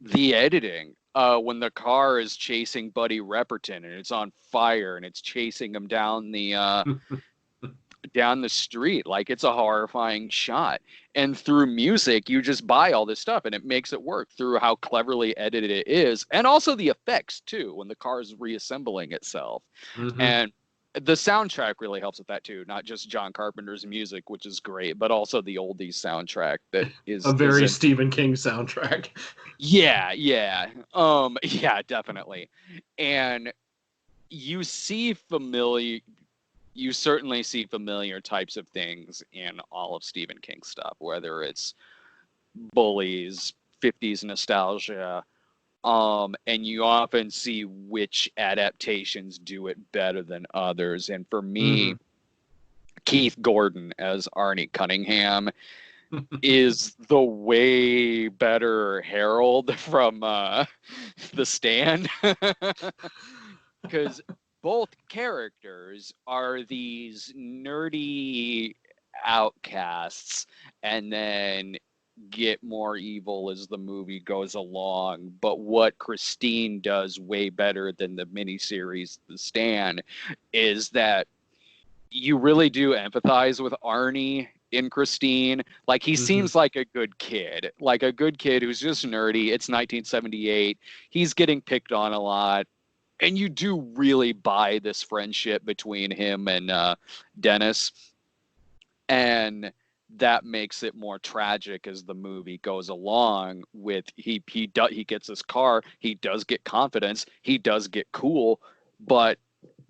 the editing. When the car is chasing Buddy Repperton and it's on fire and it's chasing him down the street, like it's a horrifying shot, and through music you just buy all this stuff and it makes it work through how cleverly edited it is, and also the effects too when the car is reassembling itself. Hmm. And the soundtrack really helps with that too, not just John Carpenter's music, which is great, but also the oldies soundtrack that A is very in. Stephen King soundtrack. Yeah, yeah, definitely. And you see familiar you certainly see familiar types of things in all of Stephen King stuff, whether it's bullies, 50s nostalgia, and you often see which adaptations do it better than others. And for me, Hmm. Keith Gordon as Arnie Cunningham is the way better Harold from The Stand. Because both characters are these nerdy outcasts and then get more evil as the movie goes along. But what Christine does way better than the miniseries The Stand is that you really do empathize with Arnie in Christine. Like he Hmm. seems like a good kid who's just nerdy. It's 1978. He's getting picked on a lot, and you do really buy this friendship between him and Dennis, and that makes it more tragic as the movie goes along. With he gets his car, he does get confidence, he does get cool, but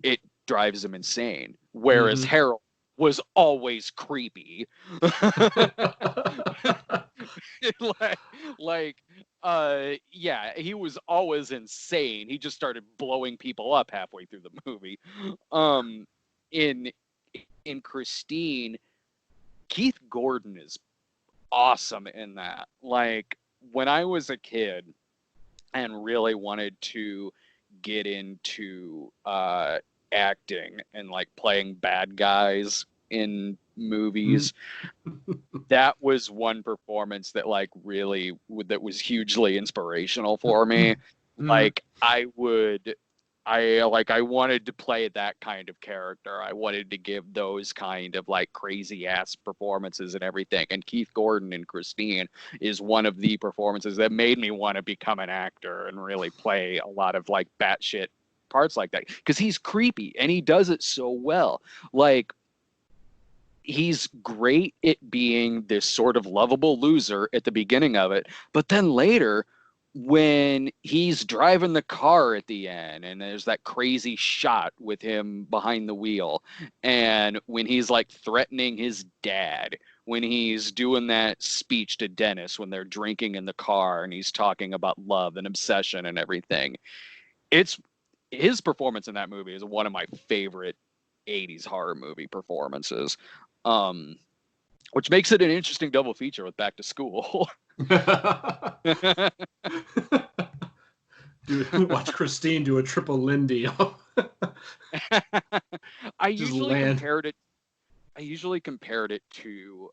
it drives him insane. Whereas Hmm. Harold was always creepy. like like yeah, he was always insane. He just started blowing people up halfway through the movie. um in Christine, Keith Gordon is awesome in that. Like, when I was a kid and really wanted to get into acting and like playing bad guys in movies, that was one performance that like really that was hugely inspirational for me. Like, I wanted to play that kind of character. I wanted to give those kind of like crazy ass performances and everything. And Keith Gordon in Christine is one of the performances that made me want to become an actor and really play a lot of like batshit parts like that. Because he's creepy and he does it so well. Like, he's great at being this sort of lovable loser at the beginning of it, but then later, when he's driving the car at the end and there's that crazy shot with him behind the wheel, and when he's like threatening his dad, when he's doing that speech to Dennis when they're drinking in the car and he's talking about love and obsession and everything, it's his performance in that movie is one of my favorite 80s horror movie performances, which makes it an interesting double feature with Back to School. Watch Christine do a triple Lindy. I Just usually land. compared it to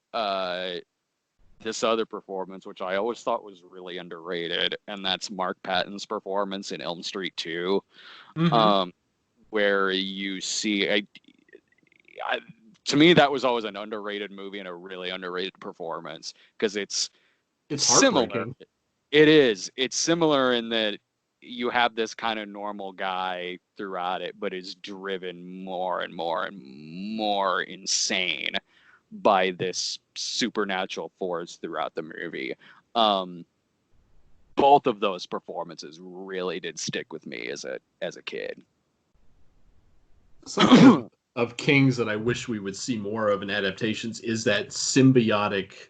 this other performance, which I always thought was really underrated, and that's Mark Patton's performance in Elm Street 2, where you see to me, that was always an underrated movie and a really underrated performance because it's similar. It is. It's similar in that you have this kind of normal guy throughout it, but is driven more and more and more insane by this supernatural force throughout the movie. Both of those performances really did stick with me as a kid. Something of King's that I wish we would see more of in adaptations is that symbiotic,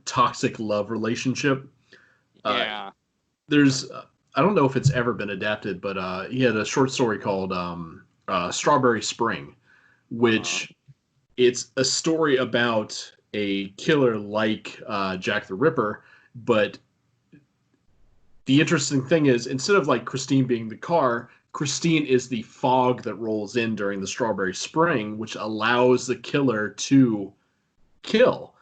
toxic love relationship. Yeah. There's, I don't know if it's ever been adapted, but he had a short story called Strawberry Spring, which it's a story about a killer like Jack the Ripper, but the interesting thing is, instead of like Christine being the car, Christine is the fog that rolls in during the Strawberry Spring, which allows the killer to kill.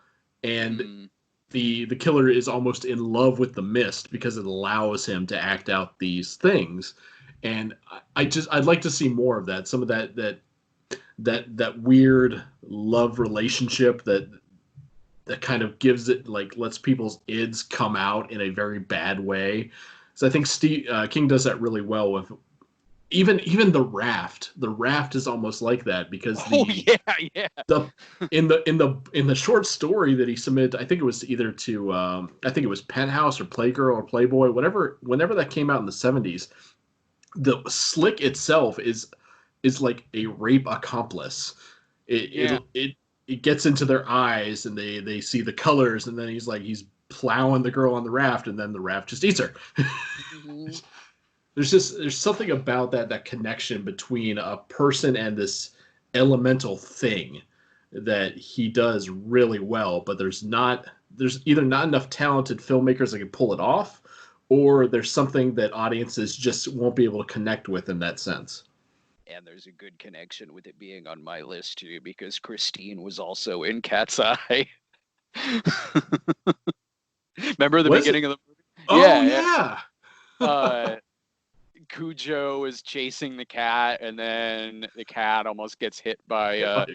And the killer is almost in love with the mist because it allows him to act out these things. And I'd like to see more of that. Some of that weird love relationship that kind of gives it, like, lets people's ids come out in a very bad way. So I think King does that really well with even the raft. The raft is almost like that because in the short story that he submitted, I think it was either to I think it was Penthouse or Playgirl or Playboy, whenever that came out in the 70s, the slick itself is like a rape accomplice. It gets into their eyes and they see the colors, and then he's plowing the girl on the raft, and then the raft just eats her. There's something about that connection between a person and this elemental thing that he does really well, but there's either not enough talented filmmakers that can pull it off, or there's something that audiences just won't be able to connect with in that sense. And there's a good connection with it being on my list too, because Christine was also in Cat's Eye. Remember the beginning of the movie? Oh yeah. Cujo is chasing the cat, and then the cat almost gets hit by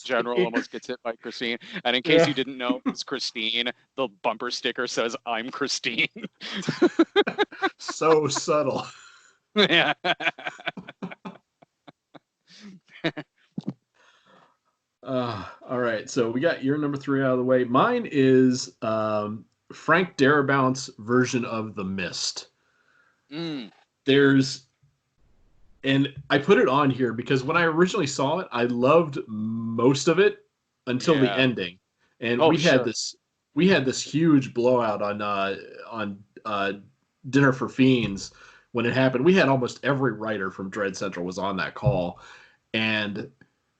General almost gets hit by Christine. And in case you didn't know, it's Christine. The bumper sticker says, "I'm Christine." So subtle. Yeah. All right, so we got your number 3 out of the way. Mine is Frank Darabont's version of The Mist. And I put it on here because when I originally saw it, I loved most of it until the ending, and we had this huge blowout on Dinner for Fiends when it happened. We had almost every writer from Dread Central was on that call. and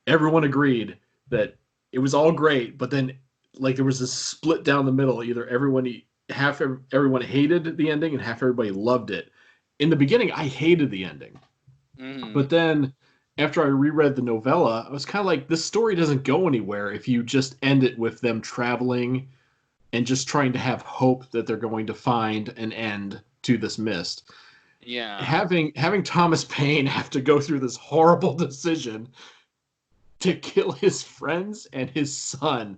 everyone agreed that it was all great, but then like there was this split down the middle. Either everyone hated the ending and half everybody loved it. In the beginning, I hated the ending, Mm. but then after I reread the novella, I was kind of like, this story doesn't go anywhere if you just end it with them traveling and just trying to have hope that they're going to find an end to this mist. Yeah. Having Thomas Paine have to go through this horrible decision to kill his friends and his son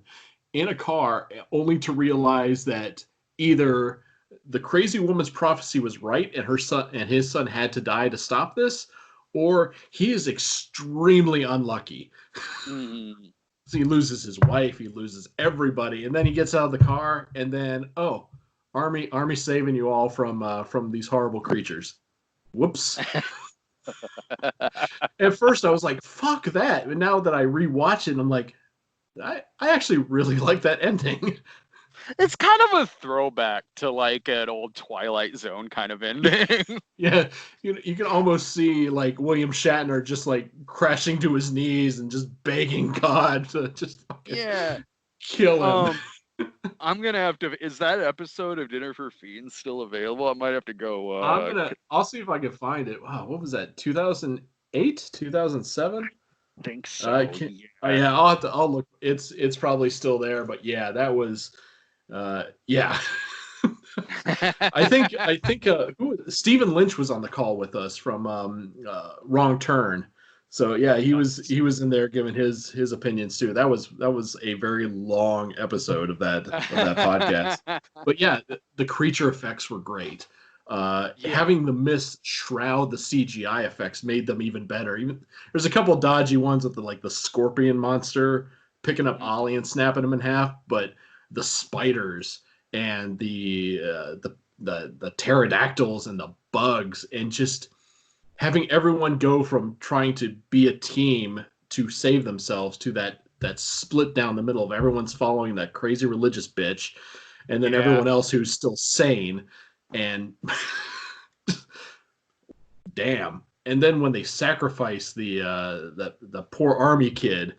in a car, only to realize that either the crazy woman's prophecy was right and his son had to die to stop this, or he is extremely unlucky. Mm. So he loses his wife, he loses everybody, and then he gets out of the car, and then army saving you all from these horrible creatures. Whoops. At first I was like, fuck that. But now that I rewatch it, I'm like, I actually really like that ending. It's kind of a throwback to like an old Twilight Zone kind of ending. Yeah, you can almost see like William Shatner just like crashing to his knees and just begging God to just fucking Yeah. kill him. I'm gonna have to. Is that episode of Dinner for Fiends still available? I might have to go. I'll see if I can find it. Wow, what was that? 2008, 2007? Think I so. can't. Oh Yeah. yeah, I'll look. It's probably still there, but yeah, that was yeah. I think Stephen Lynch was on the call with us from Wrong Turn. So yeah, he was in there giving his opinions too. That was a very long episode of that podcast. But yeah, the creature effects were great. Yeah. Having the mist shroud the CGI effects made them even better. Even there's a couple dodgy ones with the scorpion monster picking up Mhm. Ollie and snapping him in half, but the spiders and the pterodactyls and the bugs, and just having everyone go from trying to be a team to save themselves to that split down the middle of everyone's following that crazy religious bitch, and then Yeah. everyone else who's still sane, and damn. And then when they sacrifice the poor army kid,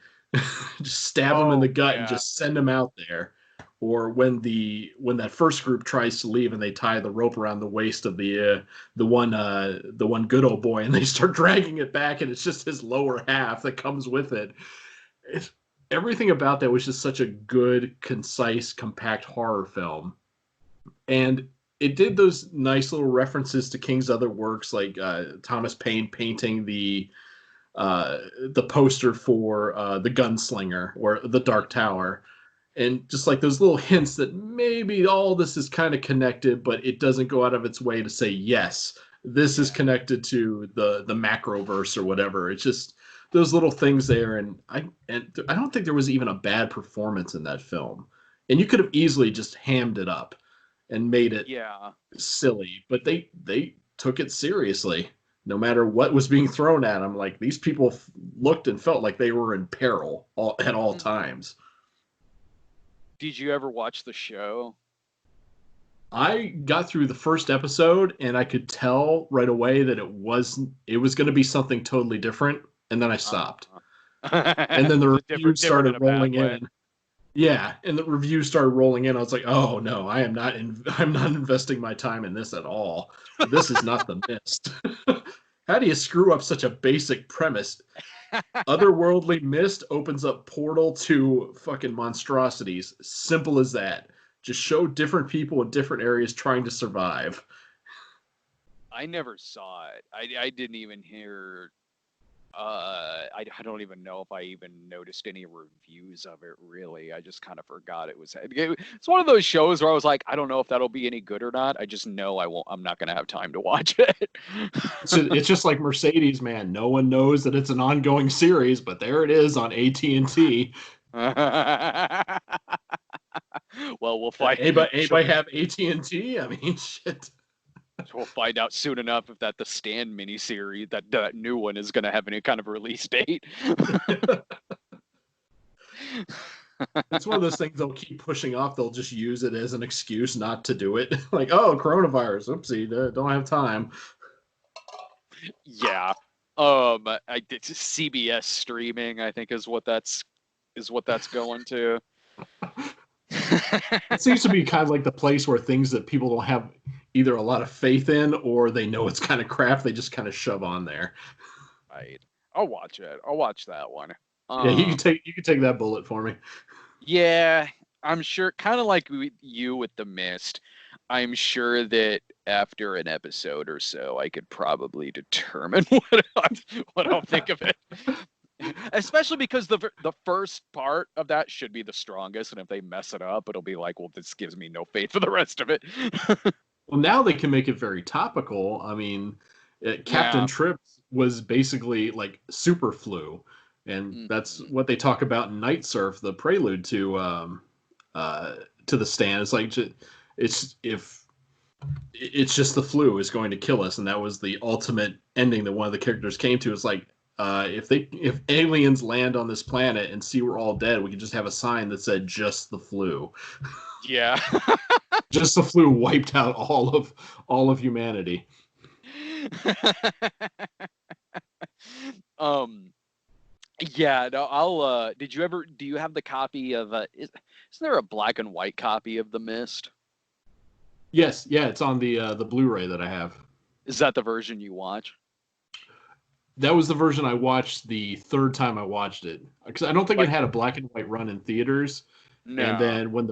just stab him in the Oh gut and yeah. just send him out there. Or when that first group tries to leave and they tie the rope around the waist of the one good old boy, and they start dragging it back, and it's just his lower half that comes with it. It's, everything about that was just such a good, concise, compact horror film, and it did those nice little references to King's other works, like Thomas Paine painting the poster for the Gunslinger or the Dark Tower, and just like those little hints that maybe all this is kind of connected, but it doesn't go out of its way to say yes, this is Yeah. connected to the macroverse or whatever. It's just those little things there, and I don't think there was even a bad performance in that film, and you could have easily just hammed it up and made it Yeah. silly, but they took it seriously. No matter what was being thrown at them, like these people looked and felt like they were in peril at all Mhm. times. Did you ever watch the show? I got through the first episode and I could tell right away that it was going to be something totally different, and then I stopped. Uh, And then the just different, reviews different started in a bad rolling way. in. Yeah, and the reviews started rolling in. I was like, "Oh no, I'm not investing my time in this at all. This is not the mist." How do you screw up such a basic premise? Otherworldly mist opens up portal to fucking monstrosities. Simple as that. Just show different people in different areas trying to survive. I never saw it. I didn't even hear. I don't even know if I even noticed any reviews of it. Really, I just kind of forgot it was. It's one of those shows where I was like, I don't know if that'll be any good or not. I just know I won't. I'm not gonna have time to watch it. It's just like Mercedes, man. No one knows that it's an ongoing series, but there it is on AT&T. Well, we'll find. Anybody have AT&T? I mean, shit. We'll find out soon enough if that the Stand miniseries, that new one, is going to have any kind of release date. It's one of those things they'll keep pushing off. They'll just use it as an excuse not to do it. Like, oh, coronavirus. Oopsie, don't have time. Yeah. It's CBS streaming, I think, is what that's going to. It seems to be kind of like the place where things that people don't have either a lot of faith in or they know it's kind of crap, they just kind of shove on there. Right. I'll watch it. I'll watch that one. Yeah, Um, you can take that bullet for me. yeah, I'm sure. Kind of like you with the Mist. I'm sure that after an episode or so, I could probably determine what I'll think of it. Especially because the first part of that should be the strongest, and if they mess it up, it'll be like, well, this gives me no faith for the rest of it. Well, now they can make it very topical. I mean, Captain Yeah. Trips was basically like super flu, and that's Mhm. what they talk about in Night Surf, the prelude to the stand. It's like it's if it's just the flu is going to kill us, and that was the ultimate ending that one of the characters came to. It's like if aliens land on this planet and see we're all dead, we could just have a sign that said just the flu. Yeah. Just the flu wiped out all of humanity. um yeah, no, I'll do you have the copy of isn't there a black and white copy of The Mist? Yes, yeah, it's on the Blu-ray that I have. Is that the version you watch? That was the version I watched the third time I watched it because I don't think it Like, had a black and white run in theaters. And no. then when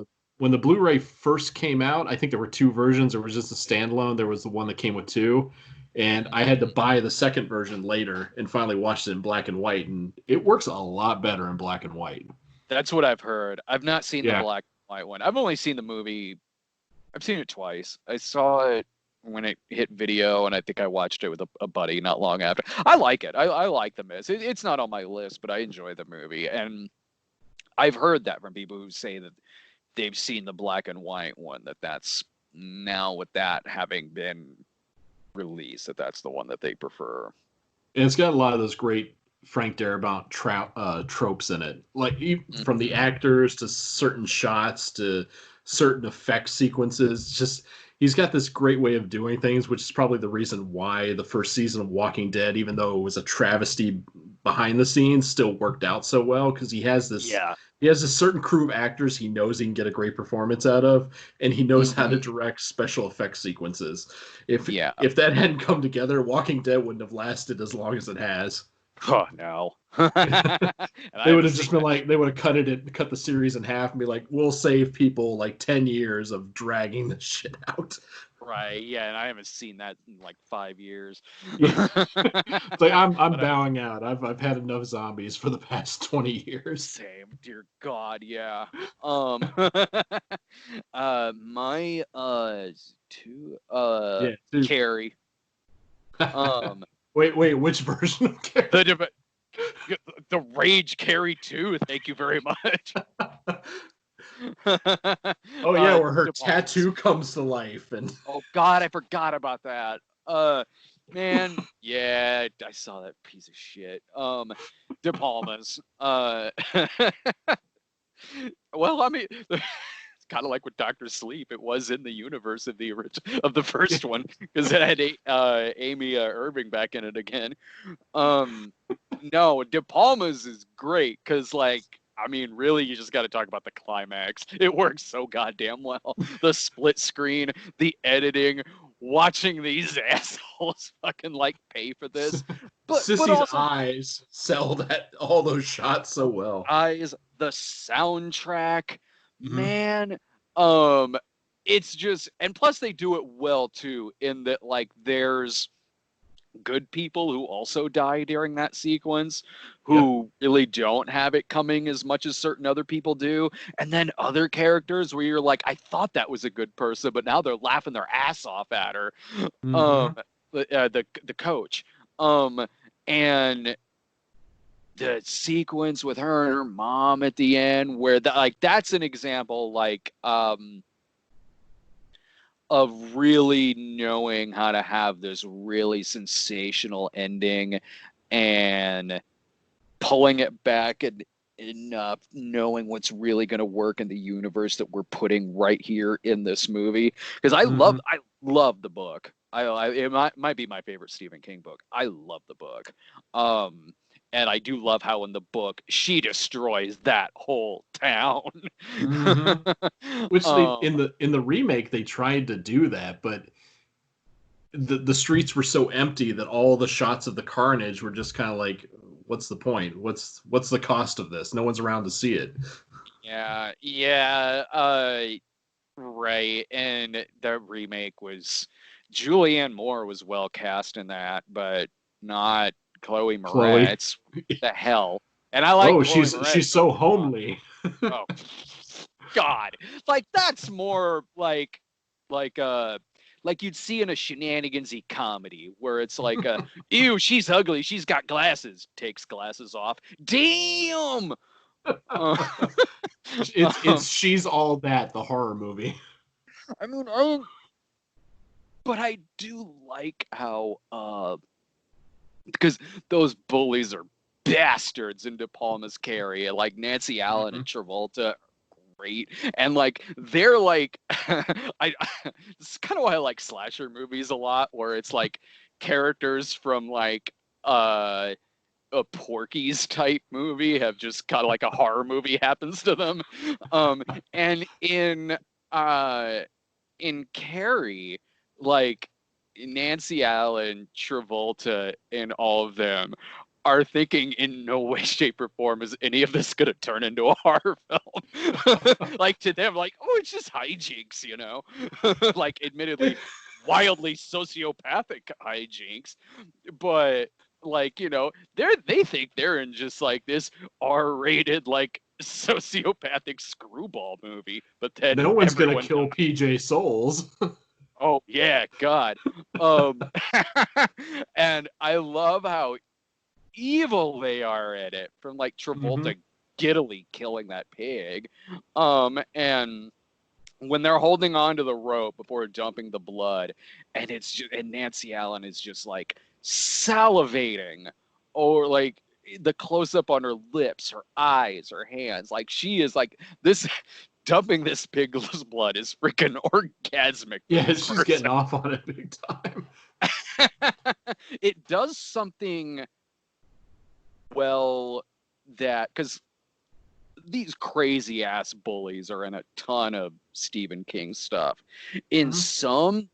the Blu-ray first came out, I think there were two versions. There was just a standalone. There was the one that came with two, and I had to Mhm. buy the second version later and finally watched it in black and white, and it works a lot better in black and white. That's what I've heard. I've not seen the Yeah, black and white one. I've only seen the movie. I've seen it twice. I saw it when it hit video, and I think I watched it with a buddy not long after. I like it. I like The Mist. It's not on my list, but I enjoy the movie. And I've heard that from people who say that they've seen the black and white one, that's now with that having been released, that's the one that they prefer. and it's got a lot of those great Frank Darabont tropes in it, like from the Mm-hmm. actors to certain shots to certain effect sequences. Just he's got this great way of doing things, which is probably the reason why the first season of Walking Dead, even though it was a travesty behind the scenes, still worked out so well because Yeah. he has a certain crew of actors he knows he can get a great performance out of, and he knows how to Mm-hmm. direct special effects sequences. If Yeah. if that hadn't come together, Walking Dead wouldn't have lasted as long as it has. Oh no. And I They would haven't have seen just been that. like, they would have cut the series in half and be like, we'll save people like 10 years of dragging the shit out. Right. Yeah, and I haven't seen that in like 5 years. Yeah. It's like I'm But bowing out. I've had enough zombies for the past 20 years. same, dear God, yeah. My two Yeah, dude. Carrie. Um Wait, which version of the Carrie? the Rage Carrie 2, thank you very much. Oh yeah, where her De Palma's. tattoo comes to life and Oh God, I forgot about that. Man, yeah, I saw that piece of shit. De Palma's. Well, I mean, it's kind of like with Doctor Sleep. It was in the universe of the first one because it had Amy Irving back in it again. Um, no, De Palma's is great because, like, I mean, really, you just got to talk about the climax. It works so goddamn well. The split screen, the editing, watching these assholes fucking like pay for this, but Sissy's also eyes sell that all those shots so well. eyes, the soundtrack, Mm-hmm. man. Um, it's just, and plus they do it well too, in that like there's good people who also die during that sequence Yep. who really don't have it coming as much as certain other people do, and then other characters where you're like, I thought that was a good person, but now they're laughing their ass off at her. Mm-hmm. um the coach, um and the sequence with her and her mom at the end where that's an example of really knowing how to have this really sensational ending and pulling it back and enough knowing what's really going to work in the universe that we're putting right here in this movie, because Mm-hmm. I love the book. It might be my favorite Stephen King book. I love the book. And I do love how in the book she destroys that whole town. Hmm. Which they um, in the remake they tried to do that, but the streets were so empty that all the shots of the carnage were just kind of like, what's the point? What's the cost of this? No one's around to see it. yeah, yeah, right. And the remake was Julianne Moore was well cast in that, but not Chloe Chloe. Moretz. The hell. And I like Oh, Chloe she's Moretz. so homely. Oh God. Like that's more like like you'd see in a shenanigansy comedy where it's like ew, she's ugly, she's got glasses, takes glasses off. Damn. Uh, It's um, she's all that, the horror movie. I mean, but I do like how because those bullies are bastards in De Palma's Carrie, like Nancy Allen Hmm. and Travolta great, and like they're like I it's kind of why I like slasher movies a lot, where it's like characters from like a Porky's type movie have just kind of like a horror movie happens to them. um and uh in Carrie, like Nancy Allen, Travolta, and all of them are thinking in no way, shape, or form is any of this going to turn into a horror film. Like to them, like, oh, it's just hijinks, you know? Like, admittedly, wildly sociopathic hijinks, but like, you know, they think they're in just like this R-rated, like sociopathic screwball movie, but then No one's gonna everyone kill PJ Souls. oh yeah, God. Um and I love how evil they are at it, from like Hmm. Travolta giddily killing that pig. And when they're holding on to the rope before dumping the blood, and it's just, and Nancy Allen is just like salivating, or like the close up on her lips, her eyes, her hands, like she is like this dumping this pig's blood is freaking orgasmic for Yeah, this she's getting person. off on it big time. It does something well that because these crazy ass bullies are in a ton of Stephen King stuff. In Hmm. some,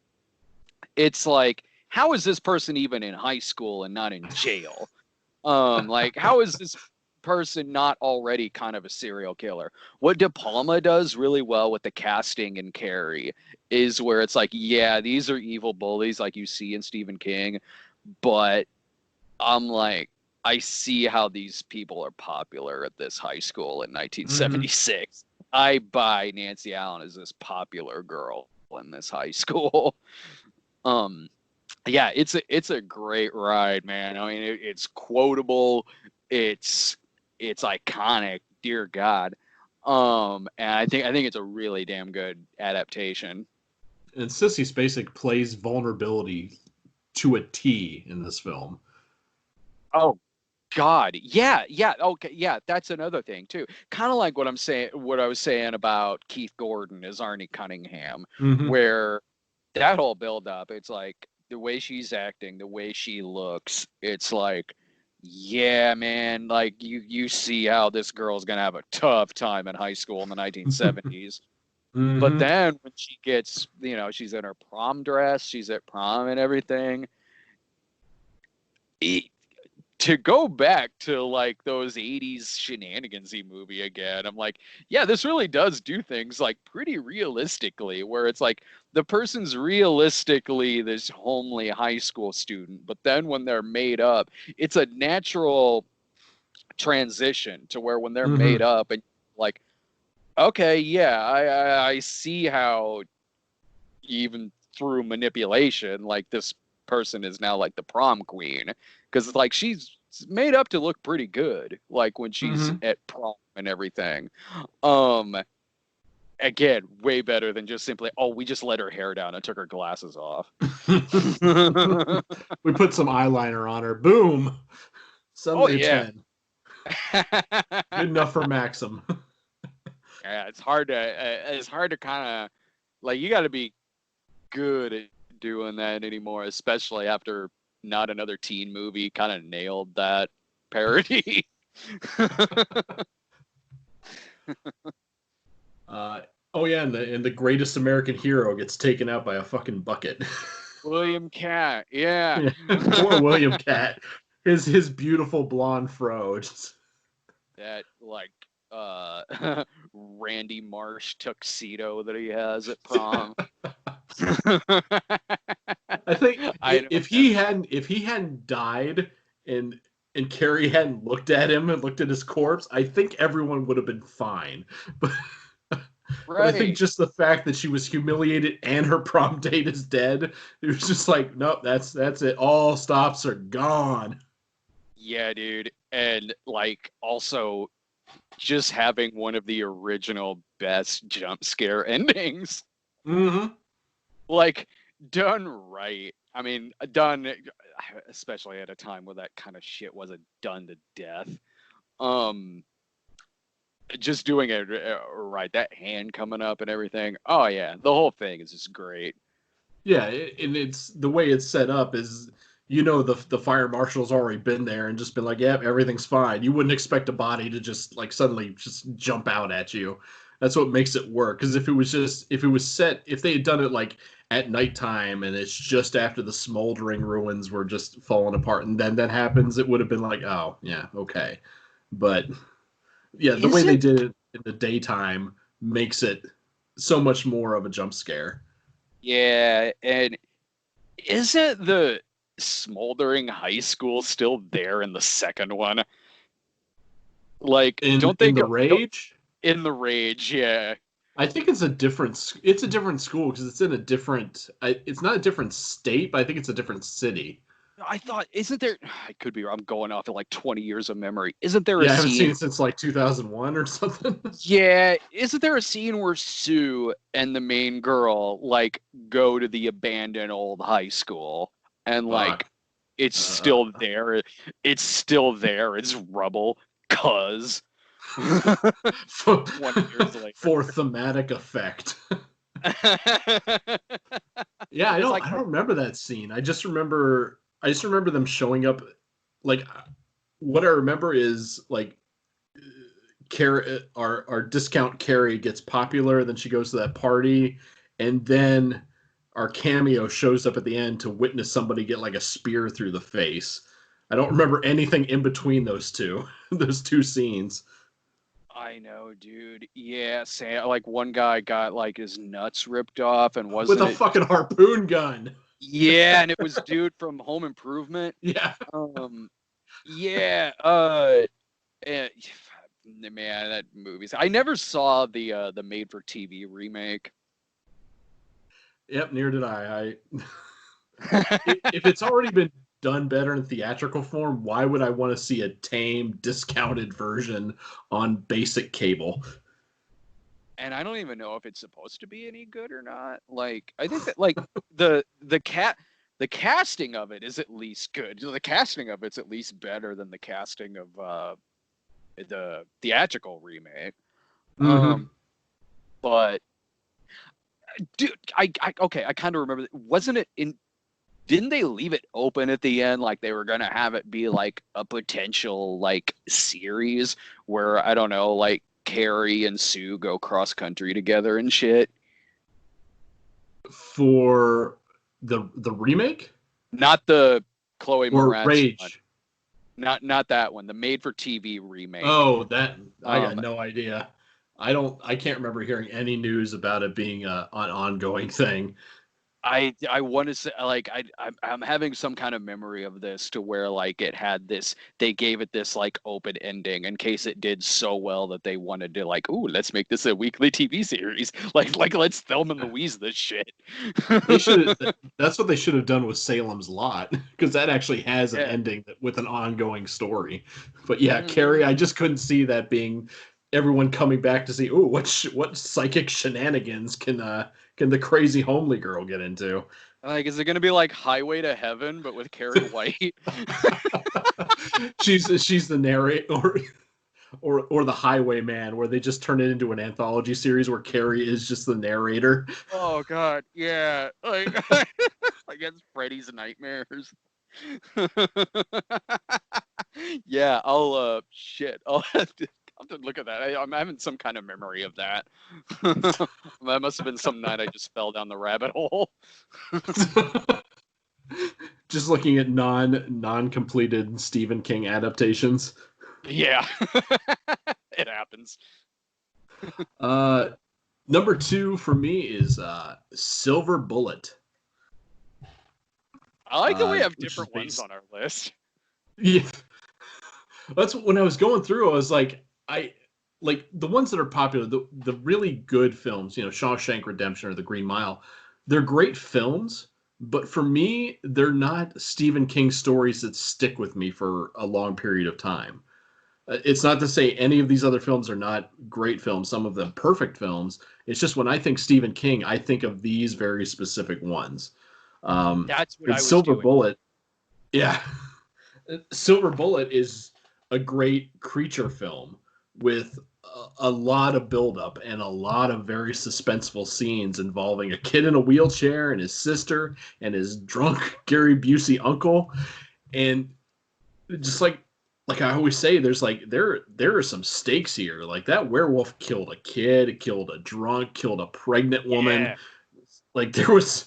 it's like, how is this person even in high school and not in jail? Like, how is this person not already kind of a serial killer? What De Palma does really well with the casting in Carrie is where it's like, yeah, these are evil bullies like you see in Stephen King, but I'm like, I see how these people are popular at this high school in Hmm. 1976. I buy Nancy Allen as this popular girl in this high school. Um, yeah, it's a great ride, man. I mean, it's quotable, it's it's iconic. Dear God. And I think it's a really damn good adaptation. And Sissy Spacek plays vulnerability to a T in this film. Oh God, yeah, yeah, okay, yeah. That's another thing too. Kind of like what I'm saying, what I was saying about Keith Gordon as Arnie Cunningham, Hmm. where that whole build up, it's like the way she's acting, the way she looks, it's like, yeah, man, like you see how this girl's gonna have a tough time in high school in the 1970s. But Hmm. then when she gets, you know, she's in her prom dress, she's at prom and everything. It, to go back to like those 80s shenanigansy movie again, I'm like, yeah, this really does do things like pretty realistically, where it's like the person's realistically this homely high school student, but then when they're made up, it's a natural transition to where when they're made Hmm. up and like, okay, yeah, I see how even through manipulation, like this person is now like the prom queen, because like she's made up to look pretty good, like when she's Hmm. at prom and everything. Um, Again, way better than just simply, oh, we just let her hair down and took her glasses off. We put some eyeliner on her. Boom. Oh Suddenly a yeah. 10. Good enough for Maxim. Yeah, it's hard to kind of like you got to be good at doing that anymore, especially after Not Another Teen Movie kind of nailed that parody. Oh yeah, and the greatest American hero gets taken out by a fucking bucket. William Cat, yeah. Yeah, poor William Cat. His beautiful blonde fro. That like Randy Marsh tuxedo that he has at prom. I think I don't if know. he hadn't died and Carrie hadn't looked at him and looked at his corpse, I think everyone would have been fine. But but I think Right. just the fact that she was humiliated and her prom date is dead, it was just like, nope, that's it. All stops are gone. Yeah, dude. And like also just having one of the original best jump scare endings. Mm-hmm. Like done right. I mean, done especially at a time where that kind of shit wasn't done to death. Um just doing it right, that hand coming up and everything. Oh yeah, the whole thing is just great. Yeah, and it's the way it's set up is, the fire marshal's already been there and just been like, yep, everything's fine. You wouldn't expect a body to just like suddenly just jump out at you. That's what makes it work. Because if they had done it like at nighttime and it's just after the smoldering ruins were just falling apart and then that happens, it would have been like, oh yeah, okay. But yeah, the way Is they it? did it in the daytime makes it so much more of a jump scare. Yeah, and isn't the smoldering high school still there in the second one? Like, In don't they the go Rage, in the rage? Yeah, I think it's a different school because it's in a different it's not a different state, but I think it's a different city. I thought, isn't there? I could be wrong. I'm going off of like 20 years of memory. Isn't there a Yeah, I haven't seen scene? it since like 2001 or something. Yeah, isn't there a scene where Sue and the main girl like go to the abandoned old high school and like Fuck. it's Uh, still there? It's still there. It's rubble. Cause for, 20 years later. for thematic effect. Yeah, I It's don't like I don't remember that scene. I just remember them showing up. Like, what I remember is like Carrie, our discount Carrie gets popular, then she goes to that party, and then our cameo shows up at the end to witness somebody get like a spear through the face. I don't remember anything in between those two, those two scenes. I know, dude. Yeah, like one guy got like his nuts ripped off, and With wasn't a it? fucking harpoon gun. Yeah, and it was dude from Home Improvement. Yeah. Um, yeah. Eh, man, that movie's. I never saw the made-for-TV remake. Yep, near did if it's already been done better in theatrical form, why would I want to see a tame, discounted version on basic cable? And I don't even know if it's supposed to be any good or not. Like, I think that like the casting of it is at least good. The casting of it's at least better than the casting of the theatrical remake. Mm-hmm. Um, but dude, I okay, I kind of remember. Wasn't it in? Didn't they leave it open at the end, like they were gonna have it be like a potential like series where I don't know, like Carrie and Sue go cross country together and shit? For the remake Not the Chloe or Moretz one. Rage? Not that one. The made for TV remake. Oh, that I got Um, no idea. I can't remember hearing any news about it being an ongoing thing. I want to say like I'm having some kind of memory of this to where like it had this, they gave it this like open ending in case it did so well that they wanted to like, ooh, let's make this a weekly TV series, like let's Thelma and Louise this shit. They should That's what they should have done with Salem's Lot, because that actually has an Yeah. ending with an ongoing story. But yeah, Hmm. Carrie, I just couldn't see that being everyone coming back to see, oh, what psychic shenanigans can the crazy homely girl get into? Like, is it gonna be like Highway to Heaven but with Carrie White? She's the narrator, or the Highwayman, where they just turn it into an anthology series where Carrie is just the narrator. Oh God, yeah. Like against Freddy's nightmares. Yeah, I'll have to look at that. I'm having some kind of memory of that. That must have been some night I just fell down the rabbit hole. Just looking at non-completed Stephen King adaptations. Yeah, it happens. Uh, Number 2 for me is Silver Bullet. I like that we have Which is different ones based. on our list. Yeah, that's when I was going through. I was like, I like the ones that are popular, the really good films. You know, Shawshank Redemption or The Green Mile. They're great films, but for me, they're not Stephen King stories that stick with me for a long period of time. It's not to say any of these other films are not great films, some of them perfect films. It's just when I think Stephen King, I think of these very specific ones. That's what And I was Silver doing. Bullet, yeah. Silver Bullet is a great creature film with a lot of buildup and a lot of very suspenseful scenes involving a kid in a wheelchair and his sister and his drunk Gary Busey uncle. And just like I always say, there are some stakes here. Like that werewolf killed a kid, killed a drunk, killed a pregnant woman. Yeah. Like there was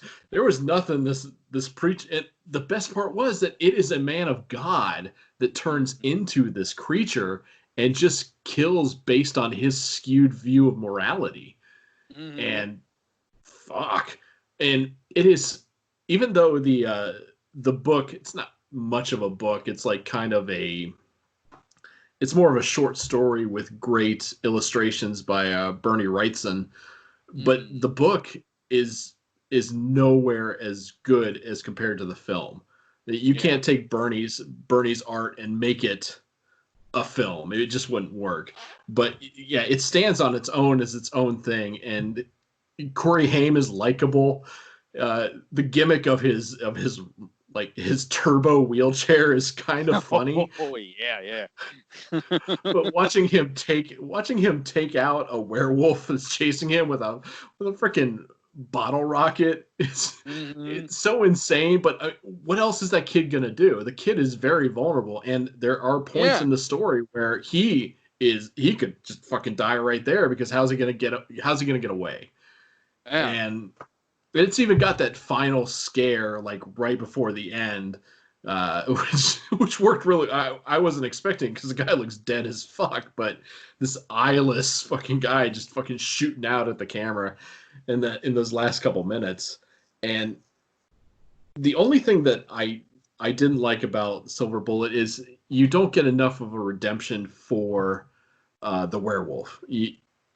nothing this preach. And the best part was that it is a man of God that turns into this creature and just kills based on his skewed view of morality. Mm-hmm. And fuck, and it is, even though the book, it's not much of a book. It's like kind of it's more of a short story with great illustrations by Bernie Wrightson, but Mm-hmm. the book is is nowhere as good as compared to the film. You Yeah. can't take Bernie's art and make it a film. It just wouldn't work. But yeah, it stands on its own as its own thing, and Corey Haim is likable. The gimmick of his like his turbo wheelchair is kind of funny, Oh yeah, yeah. but watching him take out a werewolf that's chasing him with a freaking bottle rocket, Mm-hmm. it's so insane. But what else is that kid gonna do? The kid is very vulnerable, and there are points Yeah. in the story where he could just fucking die right there, because how's he gonna get away? Yeah. And it's even got that final scare like right before the end, which worked really. I wasn't expecting, because the guy looks dead as fuck, but this eyeless fucking guy just fucking shooting out at the camera in those last couple minutes. And the only thing that I didn't like about Silver Bullet is you don't get enough of a redemption for the werewolf.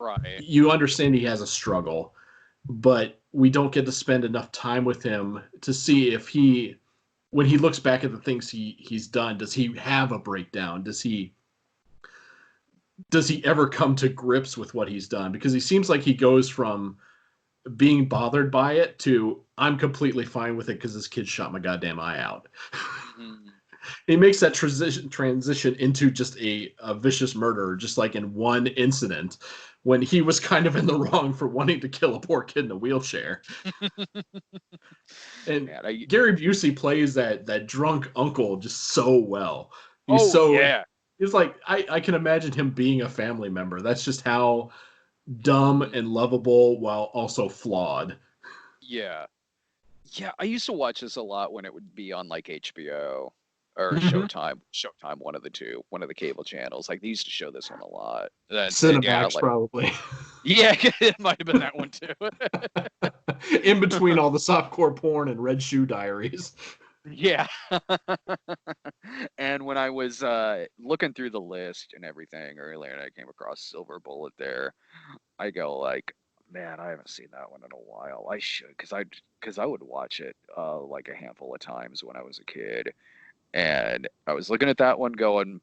Right. You understand he has a struggle, but we don't get to spend enough time with him to see if when he looks back at the things he's done, does he have a breakdown? Does he ever come to grips with what he's done? Because he seems like he goes from being bothered by it to I'm completely fine with it because this kid shot my goddamn eye out. Mm-hmm. He makes that transition into just a vicious murderer, just like in one incident when he was kind of in the wrong for wanting to kill a poor kid in a wheelchair. And Man, I Gary Busey plays that drunk uncle just so well. He's oh so yeah. he's like I can imagine him being a family member. That's just how dumb Mm-hmm. and lovable while also flawed. Yeah. Yeah, I used to watch this a lot when it would be on like HBO or Mhm. Showtime. Showtime, one of the two, one of the cable channels. Like they used to show this one a lot. And yeah, Cinemax like probably. yeah, it might have been that one too. In between all the softcore porn and Red Shoe Diaries. Yeah. And when I was looking through the list and everything earlier, and I came across Silver Bullet there, I go like, man, I haven't seen that one in a while. I should, because I would watch it like a handful of times when I was a kid, and I was looking at that one going,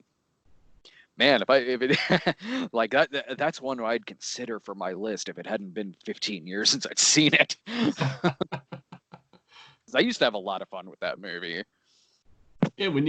man, if it like that's one I'd consider for my list if it hadn't been 15 years since I'd seen it. 'Cause I used to have a lot of fun with that movie. Yeah, when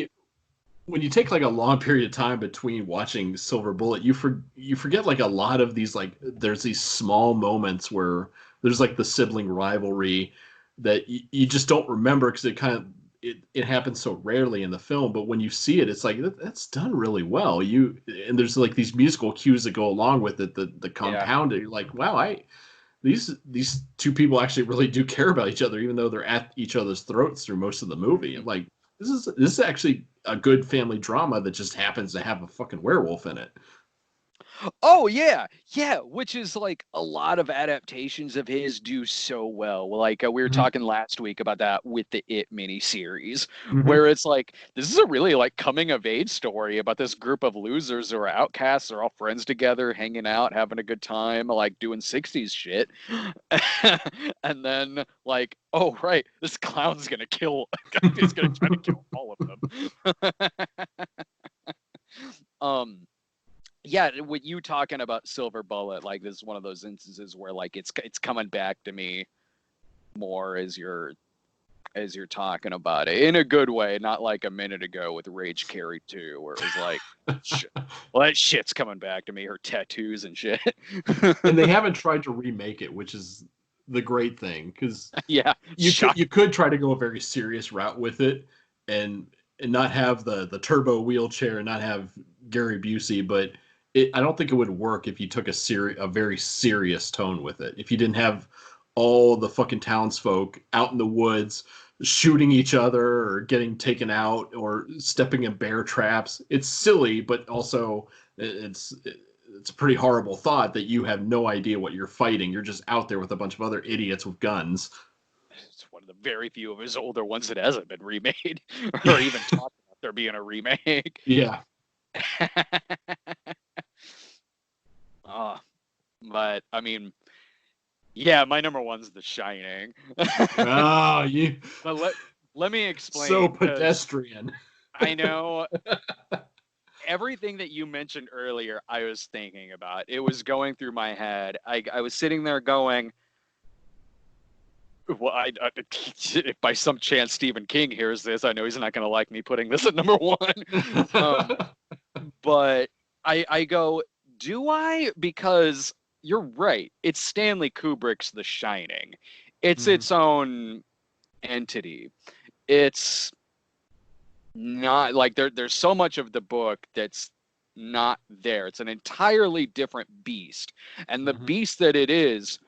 you take like a long period of time between watching Silver Bullet, you forget like a lot of these, like there's these small moments where there's like the sibling rivalry. that you just don't remember because it happens so rarely in the film. But when you see it, it's like that's done really well. And there's like these musical cues that go along with it, the Yeah. compound it. You're like, wow, these two people actually really do care about each other, even though they're at each other's throats through most of the movie. I'm like, this is actually a good family drama that just happens to have a fucking werewolf in it. Oh yeah, yeah, which is like a lot of adaptations of his do so well. Like we were Mm-hmm. talking last week about that with the It miniseries, Mm-hmm. where it's like this is a really like coming of age story about this group of losers who are outcasts. They're all friends together, hanging out, having a good time, like doing '60s shit. And then like, oh right, this clown's gonna kill. He's gonna try to kill all of them. um yeah, with you talking about Silver Bullet, like this is one of those instances where like it's coming back to me more as you're talking about it in a good way, not like a minute ago with Rage Carry 2, where it was like, shit, well, that shit's coming back to me, her tattoos and shit. And they haven't tried to remake it, which is the great thing, because Yeah, you could shock. you could try to go a very serious route with it, and not have the turbo wheelchair and not have Gary Busey, but I don't think it would work if you took a very serious tone with it. If you didn't have all the fucking townsfolk out in the woods shooting each other or getting taken out or stepping in bear traps. It's silly, but also it's it's a pretty horrible thought that you have no idea what you're fighting. You're just out there with a bunch of other idiots with guns. It's one of the very few of his older ones that hasn't been remade or even talked about there being a remake. Yeah. uh, but I mean, yeah, my number one's The Shining. Oh, you But let me so explain, because pedestrian. I know everything that you mentioned earlier, I was thinking about. It was going through my head. I was sitting there going, well, if by some chance Stephen King hears this, I know he's not going to like me putting this at number one. Um, but I go, do I? Because you're right. It's Stanley Kubrick's The Shining. It's Mhm. its own entity. It's not like there's so much of the book that's not there. It's an entirely different beast. And the Mhm. beast that it is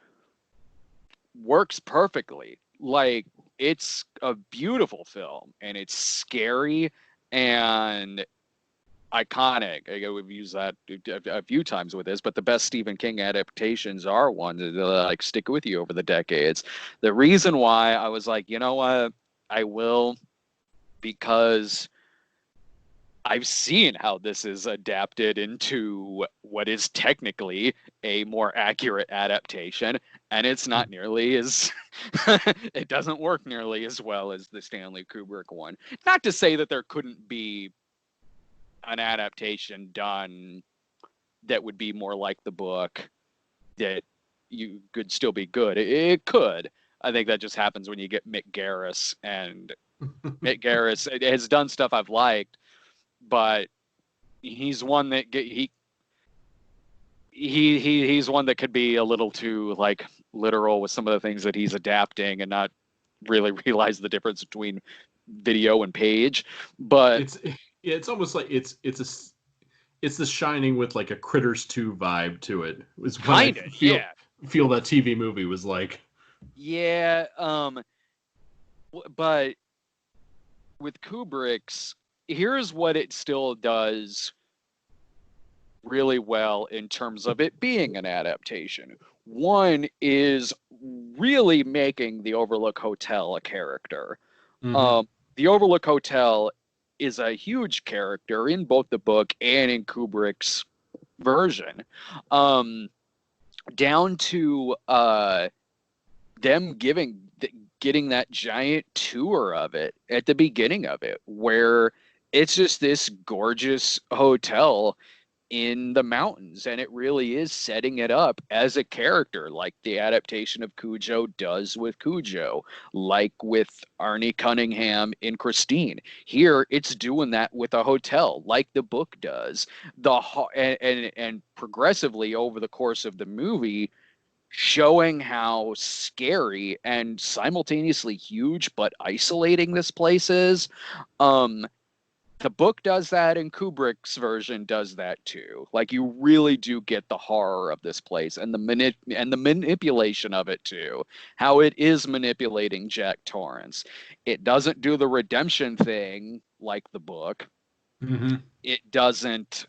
works perfectly. Like it's a beautiful film and it's scary and iconic. We've used that a few times with this, but the best Stephen King adaptations are ones that like stick with you over the decades. The reason why I was like, you know what, I will, because I've seen how this is adapted into what is technically a more accurate adaptation, and it's not nearly as it doesn't work nearly as well as the Stanley Kubrick one. Not to say that there couldn't be an adaptation done that would be more like the book, that you could still be good. It could. I think that just happens when you get Mick Garris, and Mick Garris has done stuff I've liked, but he's one that he's one that could be a little too like literal with some of the things that he's adapting and not really realize the difference between video and page. But It's yeah, it's almost like it's The Shining with like a Critters 2 vibe to it. Is what I kind of, feel yeah. feel that TV movie was like. Yeah, but with Kubrick's, here's what it still does really well in terms of it being an adaptation. One is really making the Overlook Hotel a character. Mm-hmm. The Overlook Hotel is a huge character in both the book and in Kubrick's version. Um, Down to them getting that giant tour of it at the beginning of it, where it's just this gorgeous hotel in the mountains, and it really is setting it up as a character, like the adaptation of Cujo does with Cujo, like with Arnie Cunningham in Christine. Here it's doing that with a hotel, like the book does. And progressively over the course of the movie, showing how scary and simultaneously huge but isolating this place is. Um, the book does that, and Kubrick's version does that too. Like, you really do get the horror of this place and the manipulation of it too. How it is manipulating Jack Torrance. It doesn't do the redemption thing like the book. Mm-hmm. It doesn't.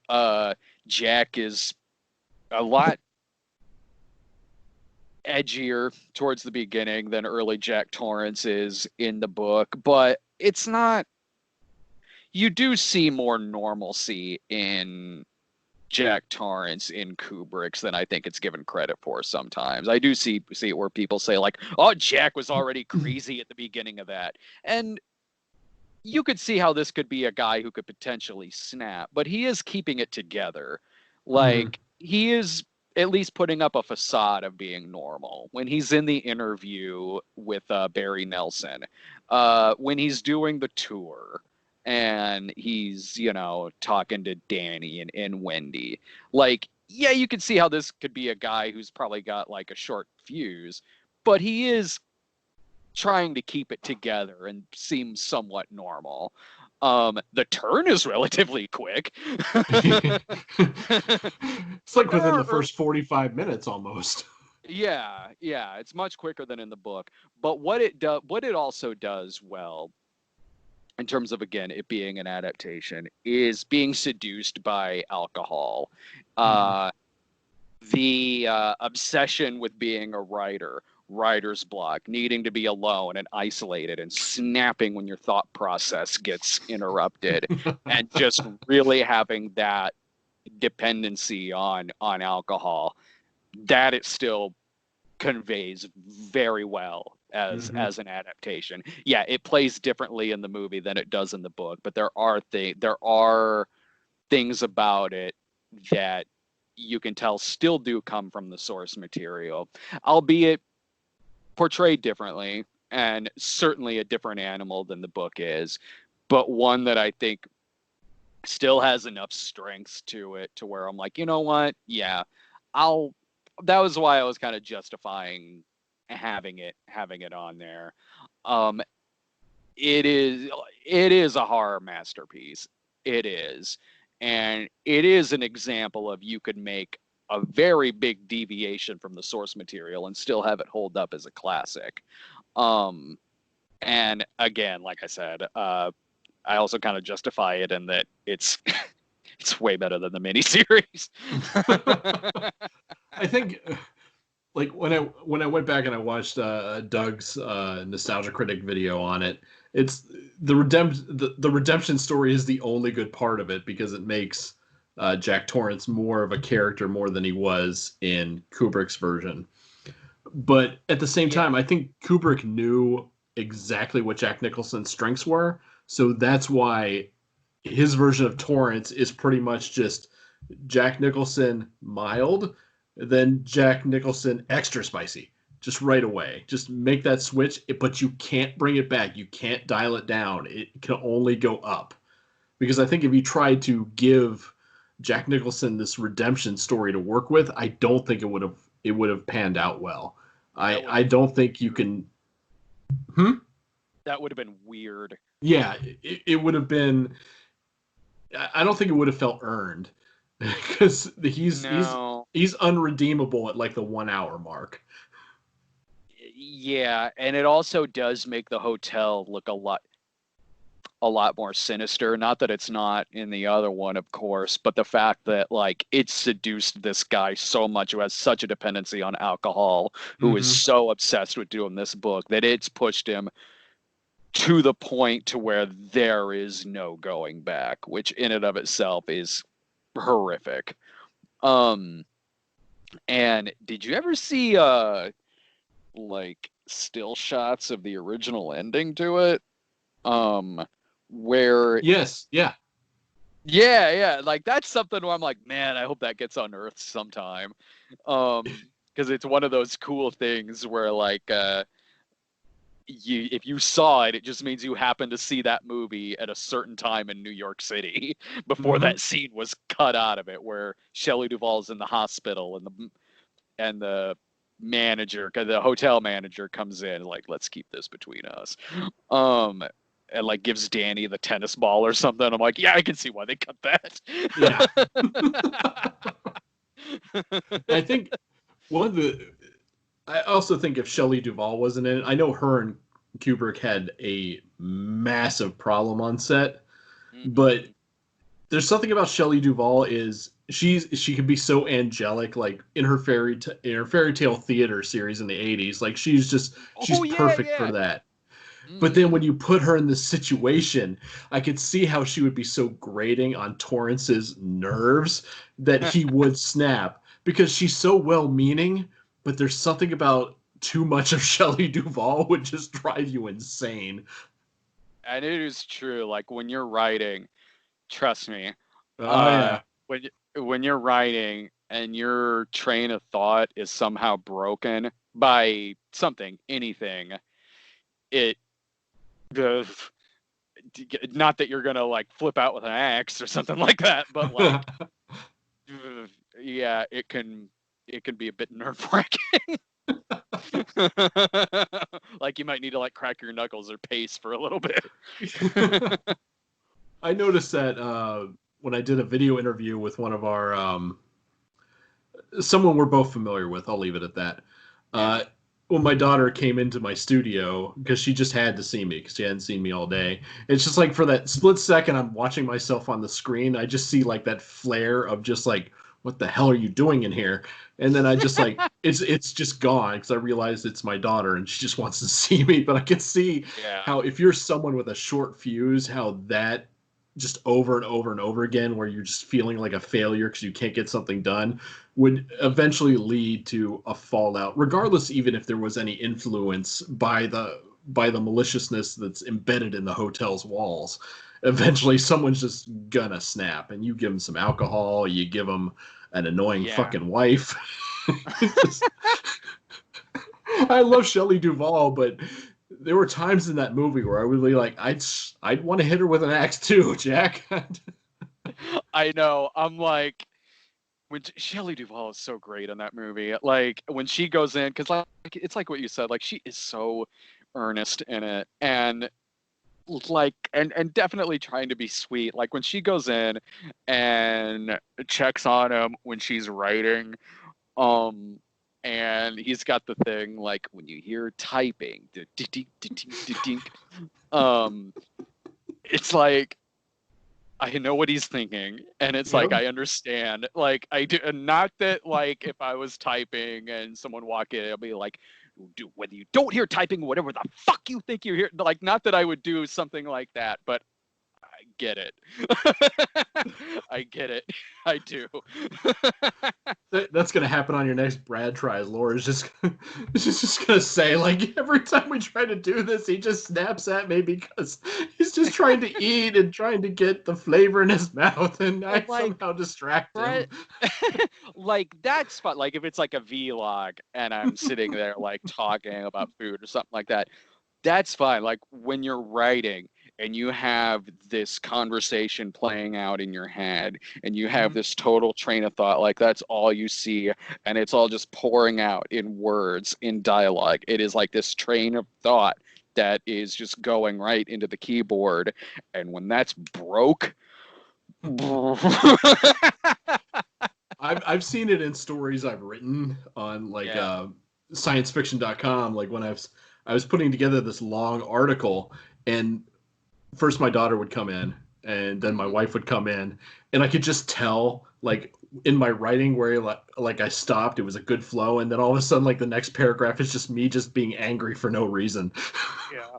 Jack is a lot edgier towards the beginning than early Jack Torrance is in the book, but it's not. You do see more normalcy in Jack Torrance in Kubrick's than I think it's given credit for sometimes. I do see it where people say like, "Oh, Jack was already crazy at the beginning of that," and you could see how this could be a guy who could potentially snap, but he is keeping it together. Mm-hmm. Like, he is at least putting up a facade of being normal. When he's in the interview with Barry Nelson, when he's doing the tour, and he's, talking to Danny and Wendy. Like, yeah, you can see how this could be a guy who's probably got like a short fuse, but he is trying to keep it together and seem somewhat normal. The turn is relatively quick. It's But like there within the are, first 45 minutes almost. yeah, it's much quicker than in the book. But what it also does well, in terms of, again, it being an adaptation, is being seduced by alcohol. Mm-hmm. Uh, the obsession with being a writer, writer's block, needing to be alone and isolated and snapping when your thought process gets interrupted, and just really having that dependency on alcohol, that it still conveys very well Mm-hmm. as an adaptation. Yeah, it plays differently in the movie than it does in the book, but there are things about it that you can tell still do come from the source material, albeit portrayed differently, and certainly a different animal than the book is, but one that I think still has enough strengths to it to where I'm like, you know what? Yeah, I'll. That was why I was kind of justifying having it on there. Um, it is it is a horror masterpiece. It is, and it is an example of, you could make a very big deviation from the source material and still have it hold up as a classic. Um, and again, like I said, I also kind of justify it in that it's it's way better than the miniseries. I think like when I went back and I watched Doug's nostalgia critic video on it, it's the redemption story is the only good part of it because it makes Jack Torrance more of a character more than he was in Kubrick's version. But at the same Yeah, time, I think Kubrick knew exactly what Jack Nicholson's strengths were, so that's why his version of Torrance is pretty much just Jack Nicholson mild, then Jack Nicholson extra spicy. Just right away. Just make that switch, but you can't bring it back. You can't dial it down. It can only go up. Because I think if you tried to give Jack Nicholson this redemption story to work with, I don't think it would have panned out well. that I would have I been don't think you weird. can. Hmm? That would have been weird. Yeah, it would have been. I don't think it would have felt earned because No. he's unredeemable at like the 1 hour mark. Yeah, and it also does make the hotel look a lot more sinister. Not that it's not in the other one, of course, but the fact that, like, it seduced this guy so much, who has such a dependency on alcohol, who is Mm-hmm. so obsessed with doing this book, that it's pushed him to the point to where there is no going back, which in and of itself is horrific. Um, and did you ever see like still shots of the original ending to it? Where Yes, yeah. Yeah, like, that's something where I'm like, man, I hope that gets unearthed sometime. Because it's one of those cool things where, like, if you saw it, it just means you happened to see that movie at a certain time in New York City before Mm-hmm. that scene was cut out of it, where Shelley Duvall's in the hospital, and the manager, the hotel manager comes in like, let's keep this between us. And like gives Danny the tennis ball or something. I'm like, yeah, I can see why they cut that. Yeah. I think one of the I also think if Shelley Duvall wasn't in it, I know her and Kubrick had a massive problem on set, but there's something about Shelley Duvall is she can be so angelic, like in her in her fairy tale theater series in the 80s, like she's Oh yeah, perfect for yeah. that. But then Mm-hmm. when you put her in this situation, I could see how she would be so grating on Torrance's nerves that he would snap because she's so well meaning, but there's something about too much of Shelley Duvall would just drive you insane. And it is true. Like when you're writing, trust me, Oh uh, yeah. when you're writing and your train of thought is somehow broken by something, anything, it the not that you're gonna like flip out with an axe or something like that, but like, yeah, it can be a bit nerve wracking. Like you might need to like crack your knuckles or pace for a little bit. I noticed that when I did a video interview with one of our someone we're both familiar with. I'll leave it at that. Yeah. When my daughter came into my studio because she just had to see me because she hadn't seen me all day. It's just like for that split second I'm watching myself on the screen, I just see like that flare of just like, what the hell are you doing in here? And then I just like it's just gone because I realize it's my daughter and she just wants to see me. But I can see Yeah. how if you're someone with a short fuse, how that just over and over and over again, where you're just feeling like a failure because you can't get something done, would eventually lead to a fallout, regardless even if there was any influence by the maliciousness that's embedded in the hotel's walls. Eventually someone's just gonna snap, and you give them some alcohol, you give them an annoying Yeah. fucking wife. Just, I love Shelley Duvall, but there were times in that movie where I would be like, I'd want to hit her with an axe too, Jack. I know. I'm like, when Shelley Duvall is so great in that movie. Like when she goes in, because like it's like what you said. Like she is so earnest in it, and like and definitely trying to be sweet. Like when she goes in and checks on him when she's writing, um, and he's got the thing like when you hear typing, um, it's like I know what he's thinking, and it's like Yep. I understand. Like I do, not that like if I was typing and someone walk in, I'll be like, do whether you don't hear typing, whatever the fuck you think you hear. Like not that I would do something like that, but I get it. I get it. I do. That's gonna happen on your next Brad tries. Laura's just she's just gonna say like every time we try to do this, he just snaps at me because he's just trying to eat and trying to get the flavor in his mouth, and I Like somehow distract him. Brett, like that's fun. Like if it's like a vlog and I'm sitting there like talking about food or something like that, that's fine. Like when you're writing and you have this conversation playing out in your head and you have Mhm. this total train of thought, like that's all you see and it's all just pouring out in words, in dialogue. It is like this train of thought that is just going right into the keyboard. And when that's broke, I've seen it in stories I've written on like yeah. sciencefiction.com. Like when I was putting together this long article, and first my daughter would come in and then my Mhm. wife would come in, and I could just tell like in my writing where like I stopped, it was a good flow, and then all of a sudden like the next paragraph is just me just being angry for no reason. Yeah.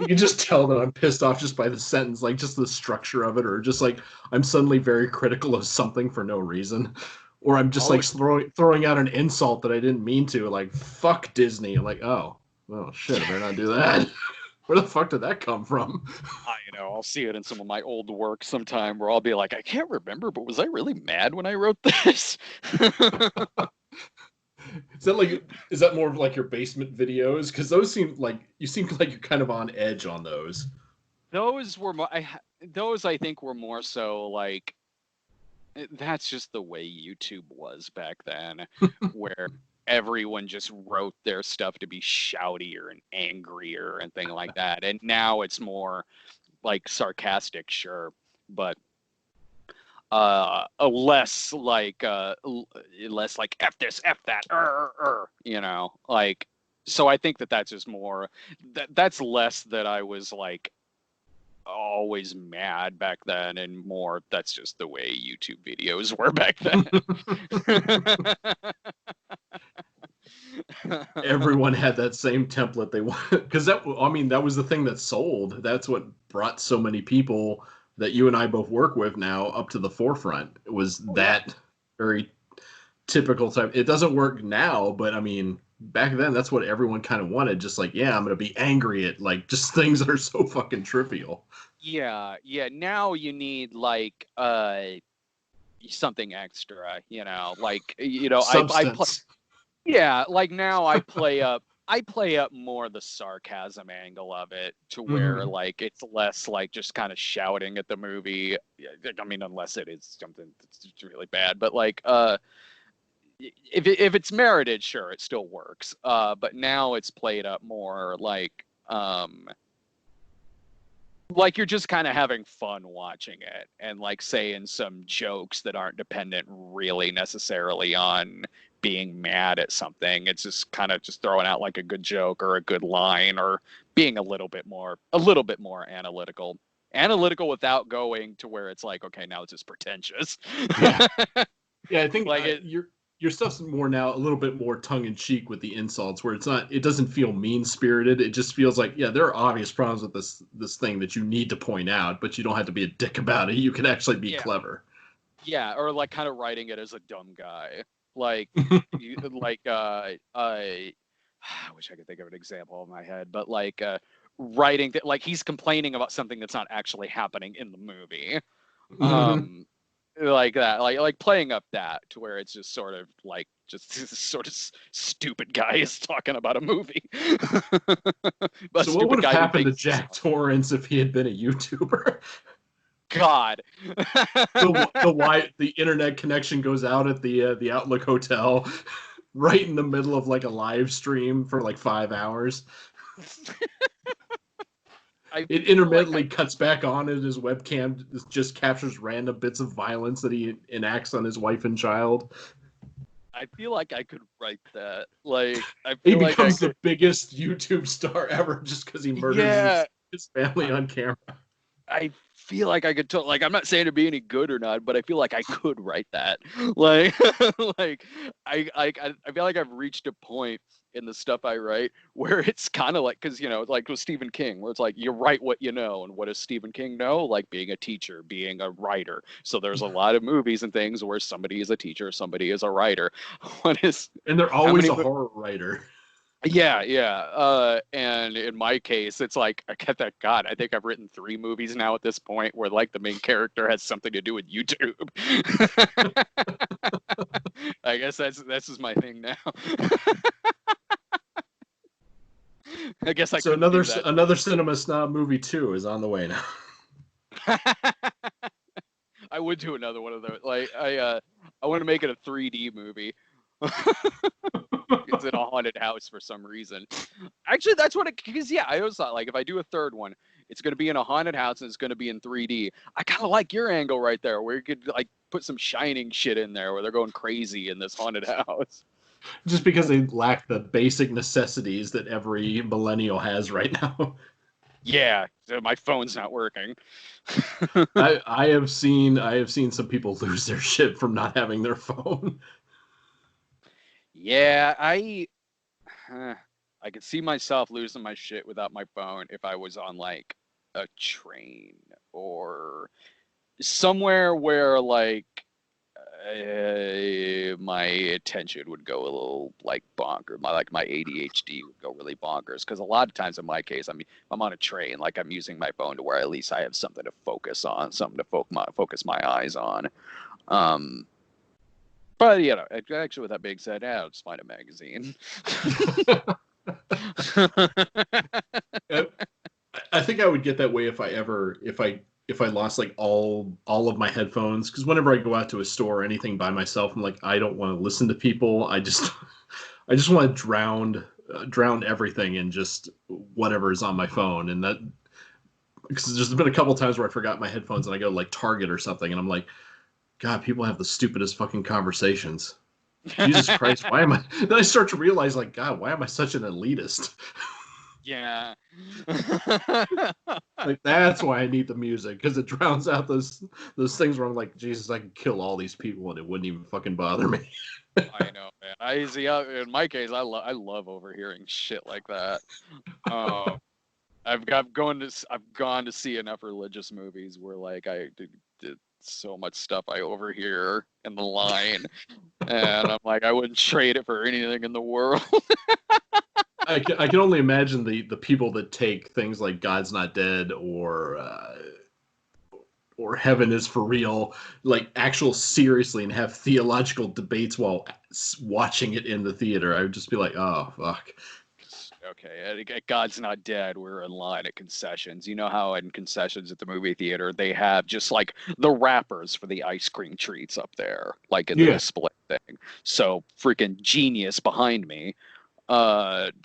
You can just tell that I'm pissed off just by the sentence, like just the structure of it, or just like I'm suddenly very critical of something for no reason, or I'm just Oh, like throwing out an insult that I didn't mean to, like fuck Disney. I'm like, oh shit, I better not do that. Where the fuck did that come from? I'll see it in some of my old work sometime where I'll be like, I can't remember, but was I really mad when I wrote this? Is that more of like your basement videos? Because those seem like you seem like you're kind of on edge on those. Those were those I think were more so like that's just the way YouTube was back then, where everyone just wrote their stuff to be shoutier and angrier and thing like that. And now it's more like sarcastic, sure, but a less like F this, F that, you know, like, so I think that that's just more, that's less that I was like always mad back then, and more that's just the way YouTube videos were back then. Everyone had that same template they wanted, because that, I mean, that was the thing that sold. That's what brought so many people that you and I both work with now up to the forefront. It was that very typical type. It doesn't work now, but I mean, back then that's what everyone kind of wanted. Just like, yeah, I'm gonna be angry at like just things that are so fucking trivial. Yeah, yeah. Now you need like something extra, you know, like, you know, Substance. yeah, like now I play up more the sarcasm angle of it, to where like it's less like just kind of shouting at the movie. I mean, unless it is something that's really bad, but like if it's merited, sure, it still works. But now it's played up more like you're just kind of having fun watching it, and like saying some jokes that aren't dependent really necessarily on being mad at something. It's just kind of just throwing out like a good joke or a good line, or being a little bit more analytical without going to where it's like, okay, now it's just pretentious. Yeah. Yeah, I think Like it. your stuff's more now a little bit more tongue in cheek with the insults, where it's not, it doesn't feel mean spirited. It just feels like, yeah, there are obvious problems with this thing that you need to point out, but you don't have to be a dick about it. You can actually be Yeah. clever. Yeah, or like kind of writing it as a dumb guy. Like like I wish I could think of an example in my head, but like writing that, like he's complaining about something that's not actually happening in the movie. Um like that, like playing up that to where it's just sort of like just this sort of stupid guy is talking about a movie. A So what would stupid have guy who happened to thinks he's Jack Torrance if he had been a YouTuber? God. The internet connection goes out at the Outlook Hotel, right in the middle of like a live stream for like 5 hours. I It feel like I intermittently cuts back on, and his webcam just captures random bits of violence that he enacts on his wife and child. I feel like I could write that. Like, I He feel like I becomes the could. biggest YouTube star ever just because he murders Yeah, his family on camera. I feel like I could. Like, I'm not saying to be any good or not, but I feel like I could write that. Like, like I feel like I've reached a point in the stuff I write where it's kind of like, because you know, like with Stephen King, where it's like you write what you know, and what does Stephen King know? Like being a teacher, being a writer. So there's a lot of movies and things where somebody is a teacher, somebody is a writer. What is And they're how always many a horror writer. Yeah, yeah. And in my case, it's like I get that. God, I think I've written 3 movies now at this point where like the main character has something to do with YouTube. I guess that's just my thing now. I guess I So couldn't do that. another Cinema Snob movie 2 is on the way now. I would do another one of those. Like I want to make it a 3D movie. It's in a haunted house for some reason. Actually, that's what it, because yeah, I always thought like if I do a third one, it's going to be in a haunted house and it's going to be in 3D. I kind of like your angle right there, where you could like put some Shining shit in there, where they're going crazy in this haunted house. Just because they lack the basic necessities that every millennial has right now. Yeah, so my phone's not working. I have seen some people lose their shit from not having their phone. Yeah, I could see myself losing my shit without my phone if I was on like a train or somewhere where like my attention would go a little like bonker. My ADHD would go really bonkers, because a lot of times in my case, I mean, I'm on a train, like I'm using my phone to where at least I have something to focus on, something to focus my eyes on. Um, but you know, actually, with that being said, yeah, I'll just find a magazine. I think I would get that way if I lost like all of my headphones, because whenever I go out to a store or anything by myself, I'm like, I don't want to listen to people. I just want to drown everything in just whatever is on my phone, and that because there's been a couple times where I forgot my headphones and I go to like Target or something, and I'm like, God, people have the stupidest fucking conversations. Jesus Christ, why am I? Then I start to realize, like, God, why am I such an elitist? Yeah. Like, that's why I need the music because it drowns out those things where I'm like, Jesus, I could kill all these people and it wouldn't even fucking bother me. I know, man. I see. In my case, I love overhearing shit like that. Um, I've gone to see enough religious movies where like I did so much stuff I overhear in the line, and I'm like, I wouldn't trade it for anything in the world. I can only imagine the people that take things like God's Not Dead or Heaven is for Real, like actual seriously, and have theological debates while watching it in the theater. I would just be like, oh fuck. Okay, at God's Not Dead, we're in line at concessions. You know how in concessions at the movie theater they have just like the wrappers for the ice cream treats up there, like in the Yeah. display thing. So freaking genius behind me.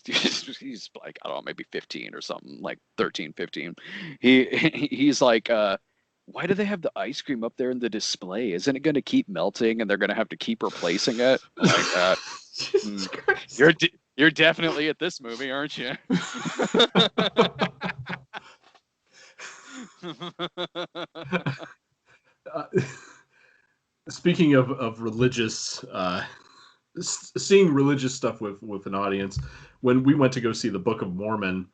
He's like, I don't know, maybe 15 or something, like 13, 15. He's like, why do they have the ice cream up there in the display? Isn't it going to keep melting and they're going to have to keep replacing it? Like that. Jesus Mm. Christ. You're definitely at this movie, aren't you? uh, Speaking of religious, seeing religious stuff with an audience, when we went to go see the Book of Mormon,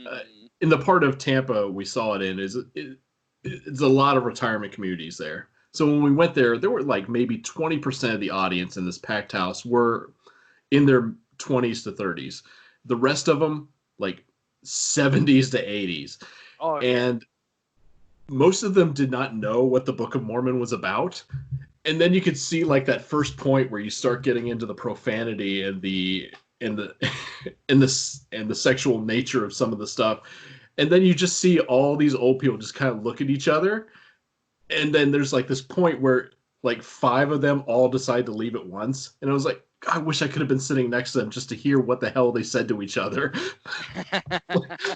uh, Mhm. in the part of Tampa we saw it in, it's a lot of retirement communities there. So when we went there, there were like maybe 20% of the audience in this packed house were in their 20s to 30s. The rest of them, like 70s to 80s. Oh yeah. And most of them did not know what the Book of Mormon was about. And then you could see like that first point where you start getting into the profanity and the and the sexual nature of some of the stuff. And then you just see all these old people just kind of look at each other. And then there's like this point where like five of them all decide to leave at once. And I was like, I wish I could have been sitting next to them just to hear what the hell they said to each other.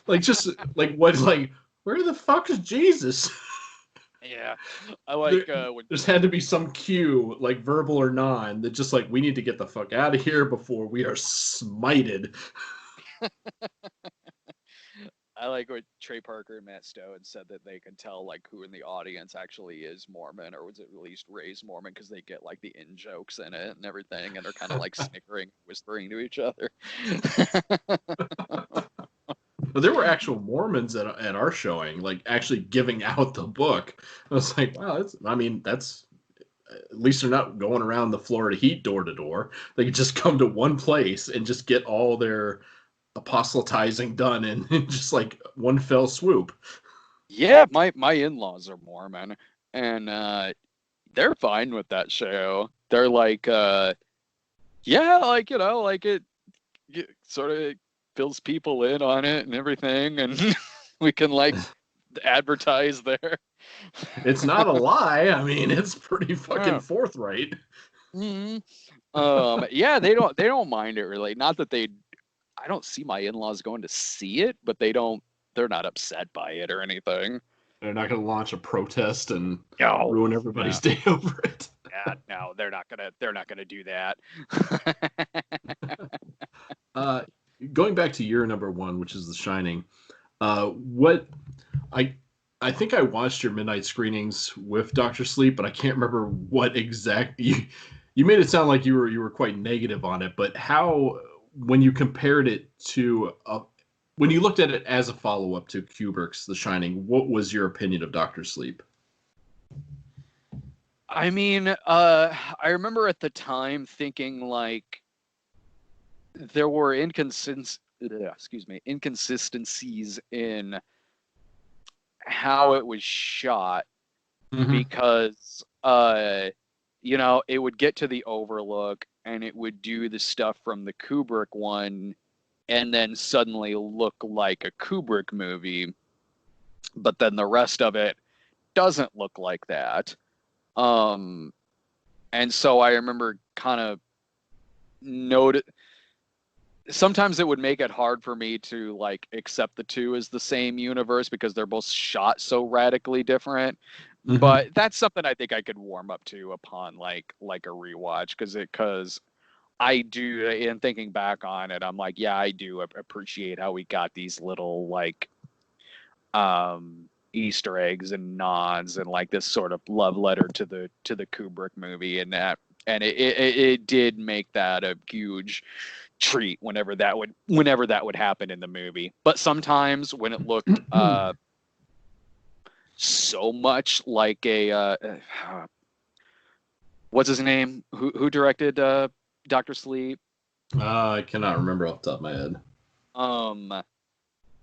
Like just like what like where the fuck is Jesus? Yeah. I there, like when there's had to be some cue, like verbal or non, that just like we need to get the fuck out of here before we are smited. I like what Trey Parker and Matt Stone said that they can tell like who in the audience actually is Mormon or was at least raised Mormon because they get like the in jokes in it and everything and they're kind of like snickering, whispering to each other. But there were actual Mormons at our showing, like actually giving out the book. I was like, wow, that's at least they're not going around the Florida heat door to door. They could just come to one place and just get all their apostatizing done in just like one fell swoop. Yeah, my in-laws are Mormon and they're fine with that show. They're like yeah, like like it sort of fills people in on it and everything and we can like advertise there. It's not a lie. I mean, it's pretty fucking Yeah. forthright. Mhm. Yeah, they don't mind it really. Not that they I don't see my in-laws going to see it, but they're not upset by it or anything. They're not going to launch a protest and No. ruin No. everybody's day over it. Yeah, no, they're not gonna do that. Uh, Going back to your number one, which is The Shining. What I I think I watched your midnight screenings with Doctor Sleep, but I can't remember what exact you made it sound like you were quite negative on it. But how when you compared it to when you looked at it as a follow up to Kubrick's The Shining, what was your opinion of Doctor Sleep? I mean, I remember at the time thinking like there were inconsistencies in how it was shot Mm-hmm. because it would get to the Overlook and it would do the stuff from the Kubrick one and then suddenly look like a Kubrick movie, but then the rest of it doesn't look like that. Um, and so I remember kind of noted. sometimes it would make it hard for me to like accept the two as the same universe because they're both shot so radically different. Hmm. But that's something I think I could warm up to upon like a rewatch because I do, in thinking back on it, I'm like, yeah, I do appreciate how we got these little like Easter eggs and nods and like this sort of love letter to the Kubrick movie, and that, and it did make that a huge treat whenever that would happen in the movie. But sometimes when it looked so much like a what's his name, who directed Doctor Sleep, I cannot remember off the top of my head. um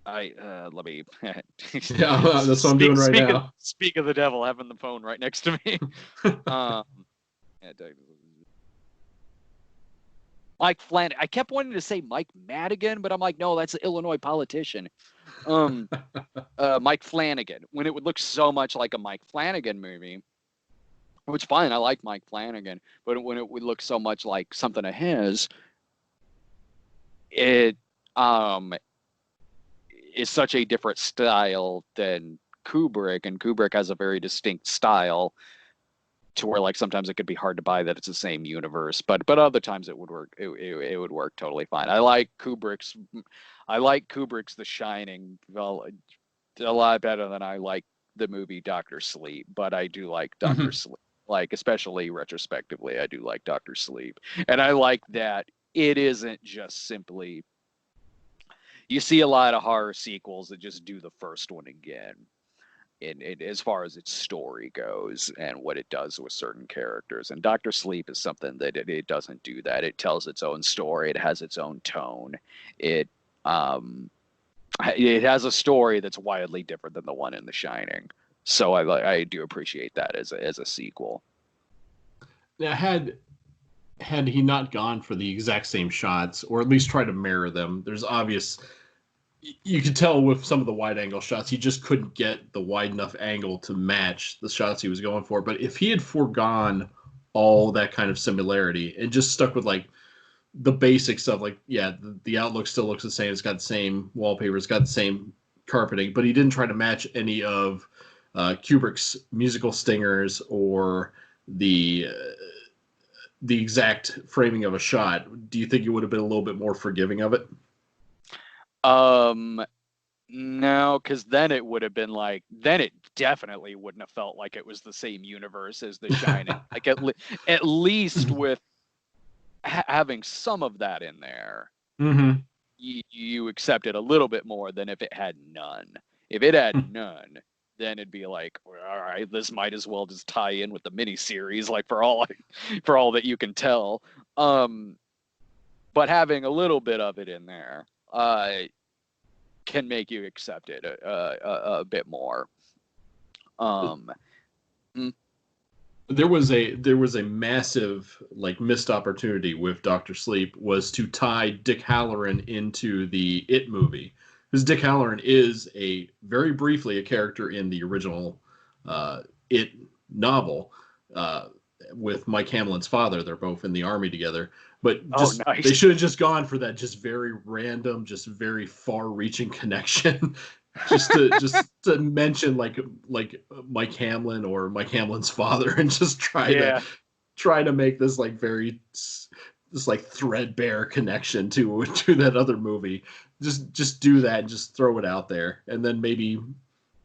let me Yeah, that's what I'm doing right now. speak of the devil, having the phone right next to me. um yeah, Mike Flanagan. I kept wanting to say Mike Madigan, but I'm like, no, that's an Illinois politician. Um, Mike Flanagan. When it would look so much like a Mike Flanagan movie, which fine, I like Mike Flanagan, but when it would look so much like something of his, it is such a different style than Kubrick, and Kubrick has a very distinct style to where like sometimes it could be hard to buy that it's the same universe, but other times it would work. It would work totally fine. I like Kubrick's The Shining well a lot better than I like the movie Doctor Sleep, but I do like Doctor Mhm. Sleep. Like especially retrospectively, I do like Doctor Sleep, and I like that it isn't just simply. You see a lot of horror sequels that just do the first one again in as far as its story goes and what it does with certain characters. And Doctor Sleep is something that it doesn't do that. It tells its own story. It has its own tone. It um, it has a story that's wildly different than the one in The Shining. So I do appreciate that as a sequel. Now, had he not gone for the exact same shots, or at least try to mirror them, there's obvious. You could tell with some of the wide angle shots, he just couldn't get the wide enough angle to match the shots he was going for. But if he had foregone all that kind of similarity and just stuck with like the basics of like, yeah, the outlook still looks the same. It's got the same wallpaper. It's got the same carpeting, but he didn't try to match any of Kubrick's musical stingers or the exact framing of a shot. Do you think you would have been a little bit more forgiving of it? Um, no, because then it would have been like, then it definitely wouldn't have felt like it was the same universe as The Shining. Like at least with having some of that in there, Mm-hmm. you accept it a little bit more than if it had none. If it had none, then it'd be like, all right, this might as well just tie in with the miniseries, like for all that you can tell. Um, but having a little bit of it in there can make you accept it a bit more. Um, mm, There was a massive like missed opportunity with Doctor Sleep was to tie Dick Halloran into the It movie, because Dick Halloran is a very briefly a character in the original It novel uh, with Mike Hamlin's father. They're both in the army together, but oh, just they nice. should have just gone for that just very random, just very far-reaching connection just to mention like Mike Hamlin or Mike Hamlin's father, and just Yeah. try to make this like very this like threadbare connection to that other movie. Just do that and just throw it out there, and then maybe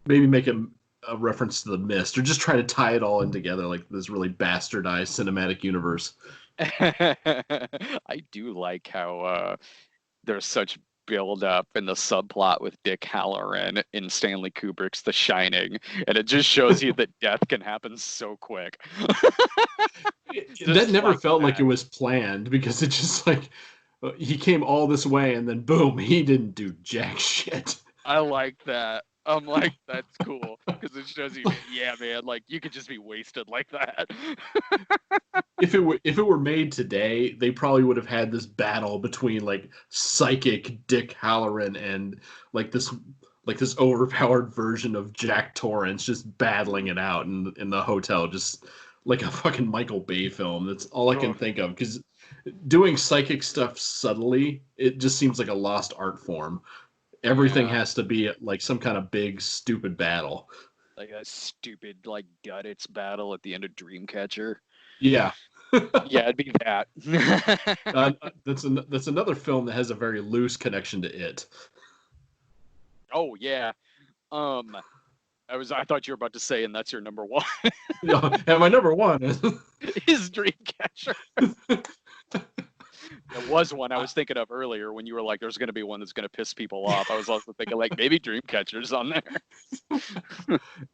make a reference to the mist, or just try to tie it all in together like this really bastardized cinematic universe. I do like how there's such build up in the subplot with Dick Halloran in Stanley Kubrick's The Shining, and it just shows you that death can happen so quick. That Just never like felt like it that. was planned, because it just like he came all this way and then boom, he didn't do jack shit. I like that. I'm like, that's cool because it shows you, yeah, man, like you could just be wasted like that. If it were made today, they probably would have had this battle between like psychic Dick Halloran and like this overpowered version of Jack Torrance, just battling it out in the hotel, just like a fucking Michael Bay film. That's all I can Oh, think of, because doing psychic stuff subtly, it just seems like a lost art form. Everything Yeah, has to be like some kind of big, stupid battle. like a stupid like Guttits battle at the end of Dreamcatcher. Yeah. Yeah, it'd be that. That's another film that has a very loose connection to it. Oh yeah. Um, I thought you were about to say, and that's your number one Yeah, and my number one is is Dreamcatcher. There was one I was thinking of earlier when you were like, "There's going to be one that's going to piss people off." I was also thinking like maybe Dreamcatcher's on there.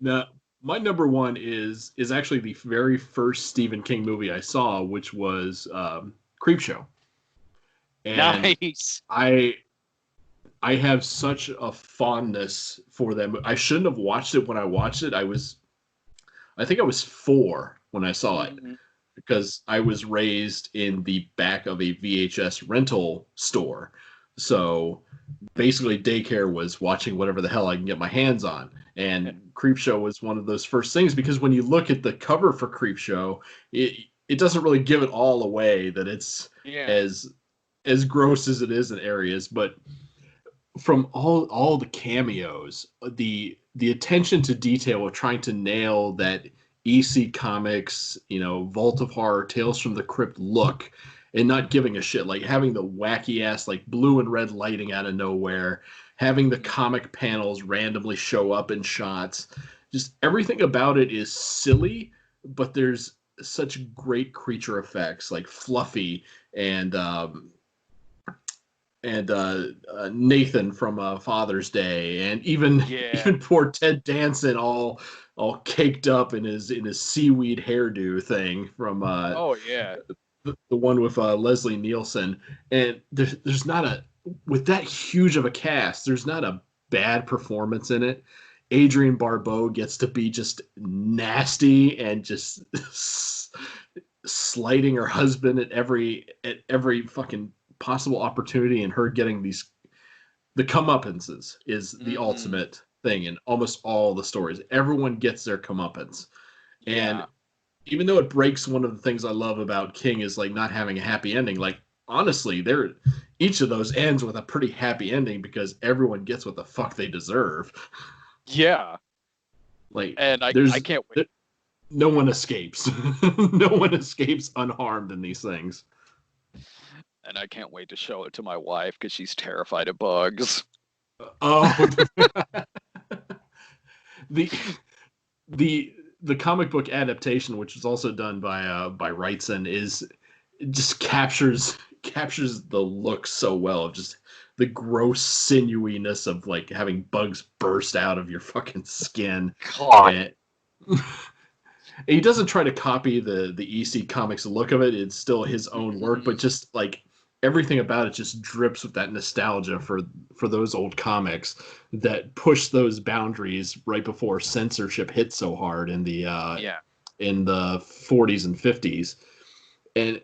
no. My number one is actually the very first Stephen King movie I saw, which was Creepshow, and Nice. I I have such a fondness for them. I shouldn't have watched it when I watched it. I think I was 4 when I saw it Mm-hmm. because I was raised in the back of a VHS rental store. So basically, daycare was watching whatever the hell I can get my hands on. And Creepshow was one of those first things because when you look at the cover for Creepshow, it doesn't really give it all away that it's Yeah. as gross as it is in areas, but from all the cameos, the attention to detail of trying to nail that EC Comics, Vault of Horror, Tales from the Crypt look, and not giving a shit, like having the wacky ass like blue and red lighting out of nowhere, having the comic panels randomly show up in shots, just everything about it is silly, but there's such great creature effects like Fluffy and Nathan from Father's Day, and even Yeah. even poor Ted Danson, all caked up in his seaweed hairdo thing from Oh yeah. the one with Leslie Nielsen. And there's not a with that huge of a cast, there's not a bad performance in it. Adrienne Barbeau gets to be just nasty and just slighting her husband at every fucking possible opportunity, and her getting the comeuppances is the Mm-hmm. ultimate thing in almost all the stories. Everyone gets their comeuppance, and Yeah. even though it breaks one of the things I love about King is like not having a happy ending. Like honestly, there each of those ends with a pretty happy ending because everyone gets what the fuck they deserve. Yeah. Like And I there's can't wait. there, no one escapes. No one escapes unharmed in these things. And I can't wait to show it to my wife because she's terrified of bugs. Oh, the the comic book adaptation, which is also done by Wrightson, is it just captures the look so well of just the gross sinewyiness of like having bugs burst out of your fucking skin. God. And he doesn't try to copy the EC Comics look of it. It's still his own work, Mm-hmm. but just like everything about it just drips with that nostalgia for those old comics that push those boundaries right before censorship hit so hard Yeah. in the 40s and 50s. And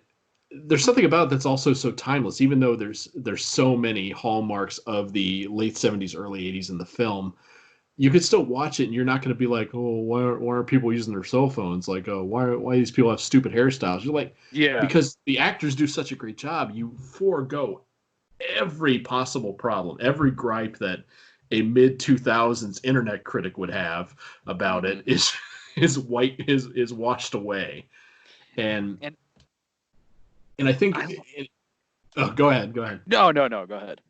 there's something about it that's also so timeless, even though there's so many hallmarks of the late 70s, early 80s in the film. You could still watch it and you're not going to be like, oh, why aren't people using their cell phones? Like, oh, why these people have stupid hairstyles? You're like, Yeah. because the actors do such a great job. You forego every possible problem, every gripe that a mid 2000s internet critic would have about Mm-hmm. it is washed away. And And and I think I oh, go ahead. no. Go ahead.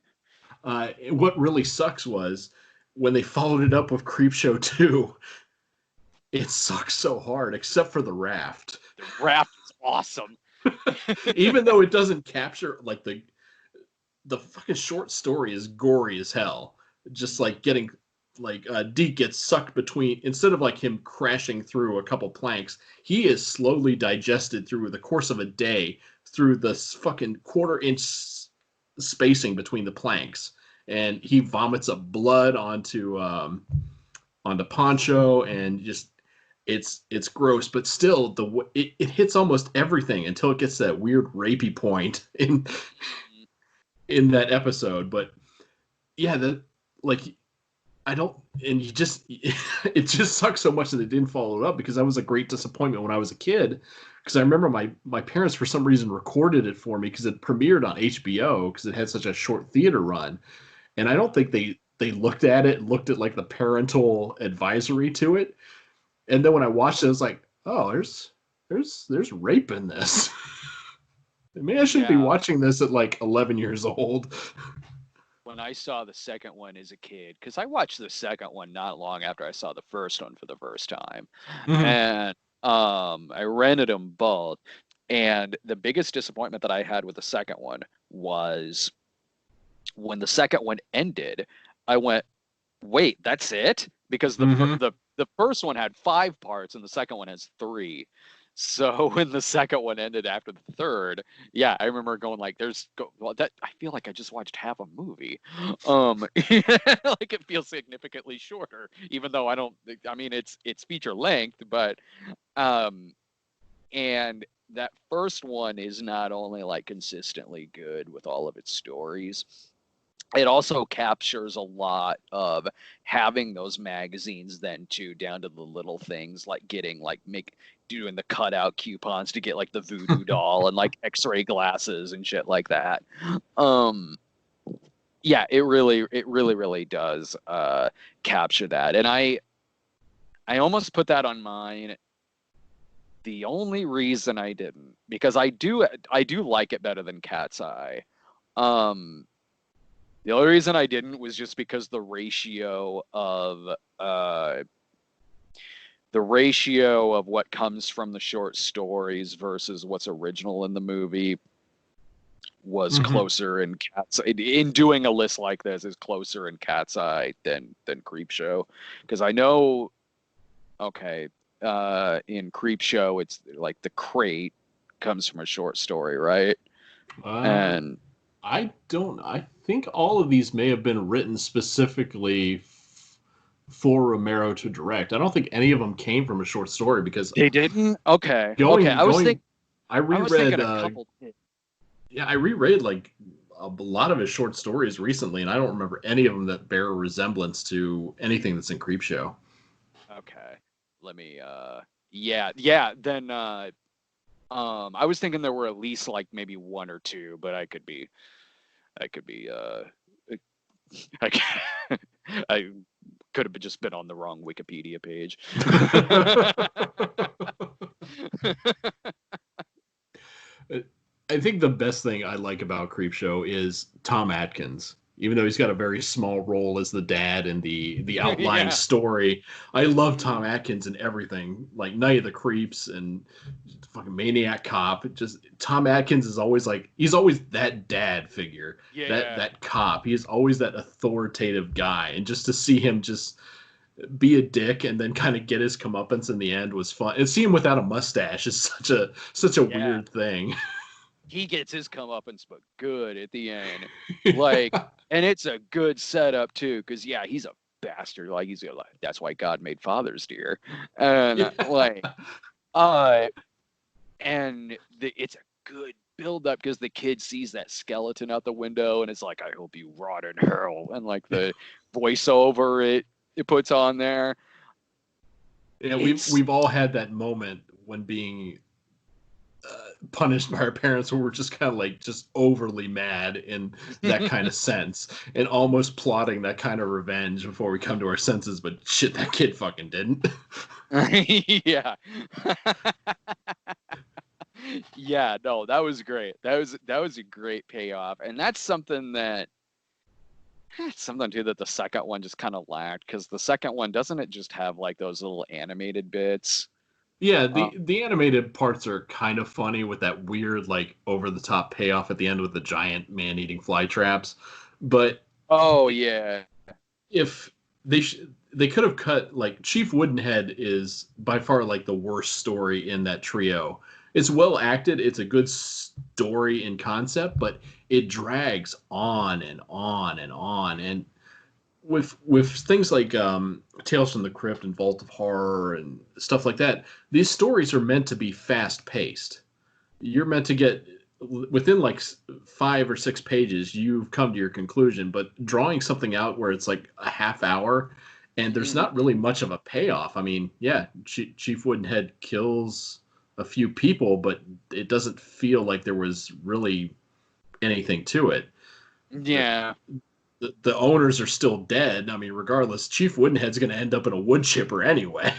What really sucks was when they followed it up with Creepshow 2, it sucks so hard, except for the raft. The raft is awesome. Even though it doesn't capture like the fucking short story is gory as hell. Just like getting like Deke gets sucked between instead of like him crashing through a couple planks, he is slowly digested through the course of a day through this fucking quarter-inch spacing between the planks, and he vomits up blood onto Poncho, and just it's gross, but still it hits almost everything until it gets that weird rapey point in that episode. But yeah, the like I don't, and you just, it just sucks so much that it didn't follow it up because that was a great disappointment when I was a kid. Because I remember my parents for some reason recorded it for me because it premiered on HBO because it had such a short theater run, and I don't think they looked at it and looked at like the parental advisory to it, and then when I watched it, I was like, oh, there's rape in this. Maybe I shouldn't be Yeah. watching this at like 11 years old. When I saw the second one as a kid, because I watched the second one not long after I saw the first one for the first time, Mhm. and I rented them both. And the biggest disappointment that I had with the second one was when the second one ended. I went, "Wait, that's it?" Because Mhm. the first one had 5 parts and the second one has 3. So when the second one ended after the third, yeah, I remember going like, well, that I feel like I just watched half a movie." Like it feels significantly shorter, even though I don't. I mean, it's feature length, but um, and that first one is not only like consistently good with all of its stories, it also captures a lot of having those magazines then too, down to the little things like getting like make doing the cutout coupons to get like the voodoo doll and like x-ray glasses and shit like that. um yeah, it really does capture that. And I almost put that on mine. The only reason I didn't, because I do like it better than Cat's Eye. um The only reason I didn't was just because uh the ratio of what comes from the short stories versus what's original in the movie was Mhm. closer in in doing a list like this is closer in Cat's Eye than Creepshow. Because I know, okay, in Creepshow it's like the crate comes from a short story, right? Uh, And I don't. I think all of these may have been written specifically for Romero to direct. I don't think any of them came from a short story because they didn't. Okay, going going. I I was thinking reread. a couple did. Yeah, I reread like a lot of his short stories recently, and I don't remember any of them that bear a resemblance to anything that's in Creepshow. Okay. Let me yeah, then I was thinking there were at least like maybe one or two, but I could be I, I could have just been on the wrong Wikipedia page. I think the best thing I like about Creepshow is Tom Atkins. Even though he's got a very small role as the dad in the outlying Yeah. story, I love Mhm. Tom Atkins in everything, like Night of the Creeps and fucking Maniac Cop. Just Tom Atkins is always like he's always that dad figure, Yeah. that cop. He is always that authoritative guy, and just to see him just be a dick and then kind of get his comeuppance in the end was fun. And see him without a mustache is such a Yeah. weird thing. He gets his comeuppance, but good at the end. Like, and it's a good setup too, because yeah, he's a bastard. Like he's like, that's why God made fathers, dear. And like, Yeah. uh, it's a good build up because the kid sees that skeleton out the window and it's like, I hope you rot in hell, and like the voiceover it puts on there. Yeah, It's we've all had that moment when being punished by our parents where we're just kind of like just overly mad in that kind of sense and almost plotting that kind of revenge before we come to our senses, but shit, that kid fucking didn't. yeah. Yeah, no, that was great. That was a great payoff, and that's something too that the second one just kind of lacked, because the second one, doesn't it just have like those little animated bits? Yeah, Uh, the animated parts are kind of funny with that weird like over the top payoff at the end with the giant man eating fly traps, but oh yeah, if they could have cut like Chief Woodenhead is by far like the worst story in that trio. It's well acted, it's a good story in concept, but it drags on and on and on. And with things like Tales from the Crypt and Vault of Horror and stuff like that, these stories are meant to be fast paced. You're meant to get within like 5 or 6 pages, you've come to your conclusion. But drawing something out where it's like a half hour, and there's Mhm. not really much of a payoff. I mean, yeah, Chief Woodenhead kills a few people, but it doesn't feel like there was really anything to it. The, Yeah. the owners are still dead. I mean, regardless, Chief Woodenhead's going to end up in a wood chipper anyway.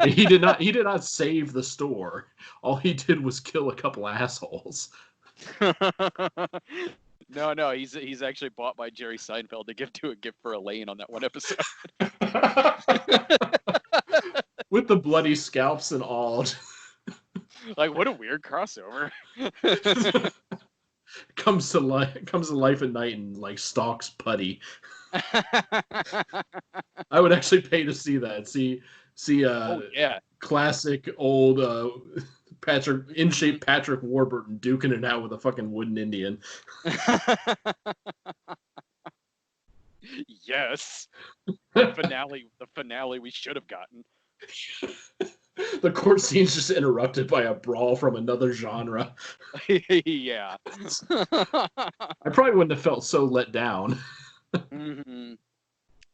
He did not save the store. All he did was kill a couple assholes. No, no, he's actually bought by Jerry Seinfeld to give to a gift for Elaine on that one episode. With the bloody scalps and all. Like, what a weird crossover. comes to life at night and like stalks Putty. I would actually pay to see that. See Oh yeah. classic old Patrick in shape Patrick Warburton duking it out with a fucking wooden Indian. Yes. The finale we should have gotten. The court scene's just interrupted by a brawl from another genre. Yeah. I probably wouldn't have felt so let down. Hmm.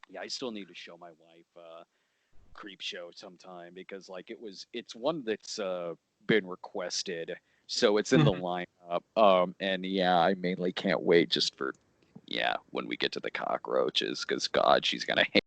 Yeah, I still need to show my wife Creep Show sometime because like it's one that's been requested, so it's in the lineup. And yeah, I mainly can't wait just for when we get to the cockroaches because God, she's gonna hate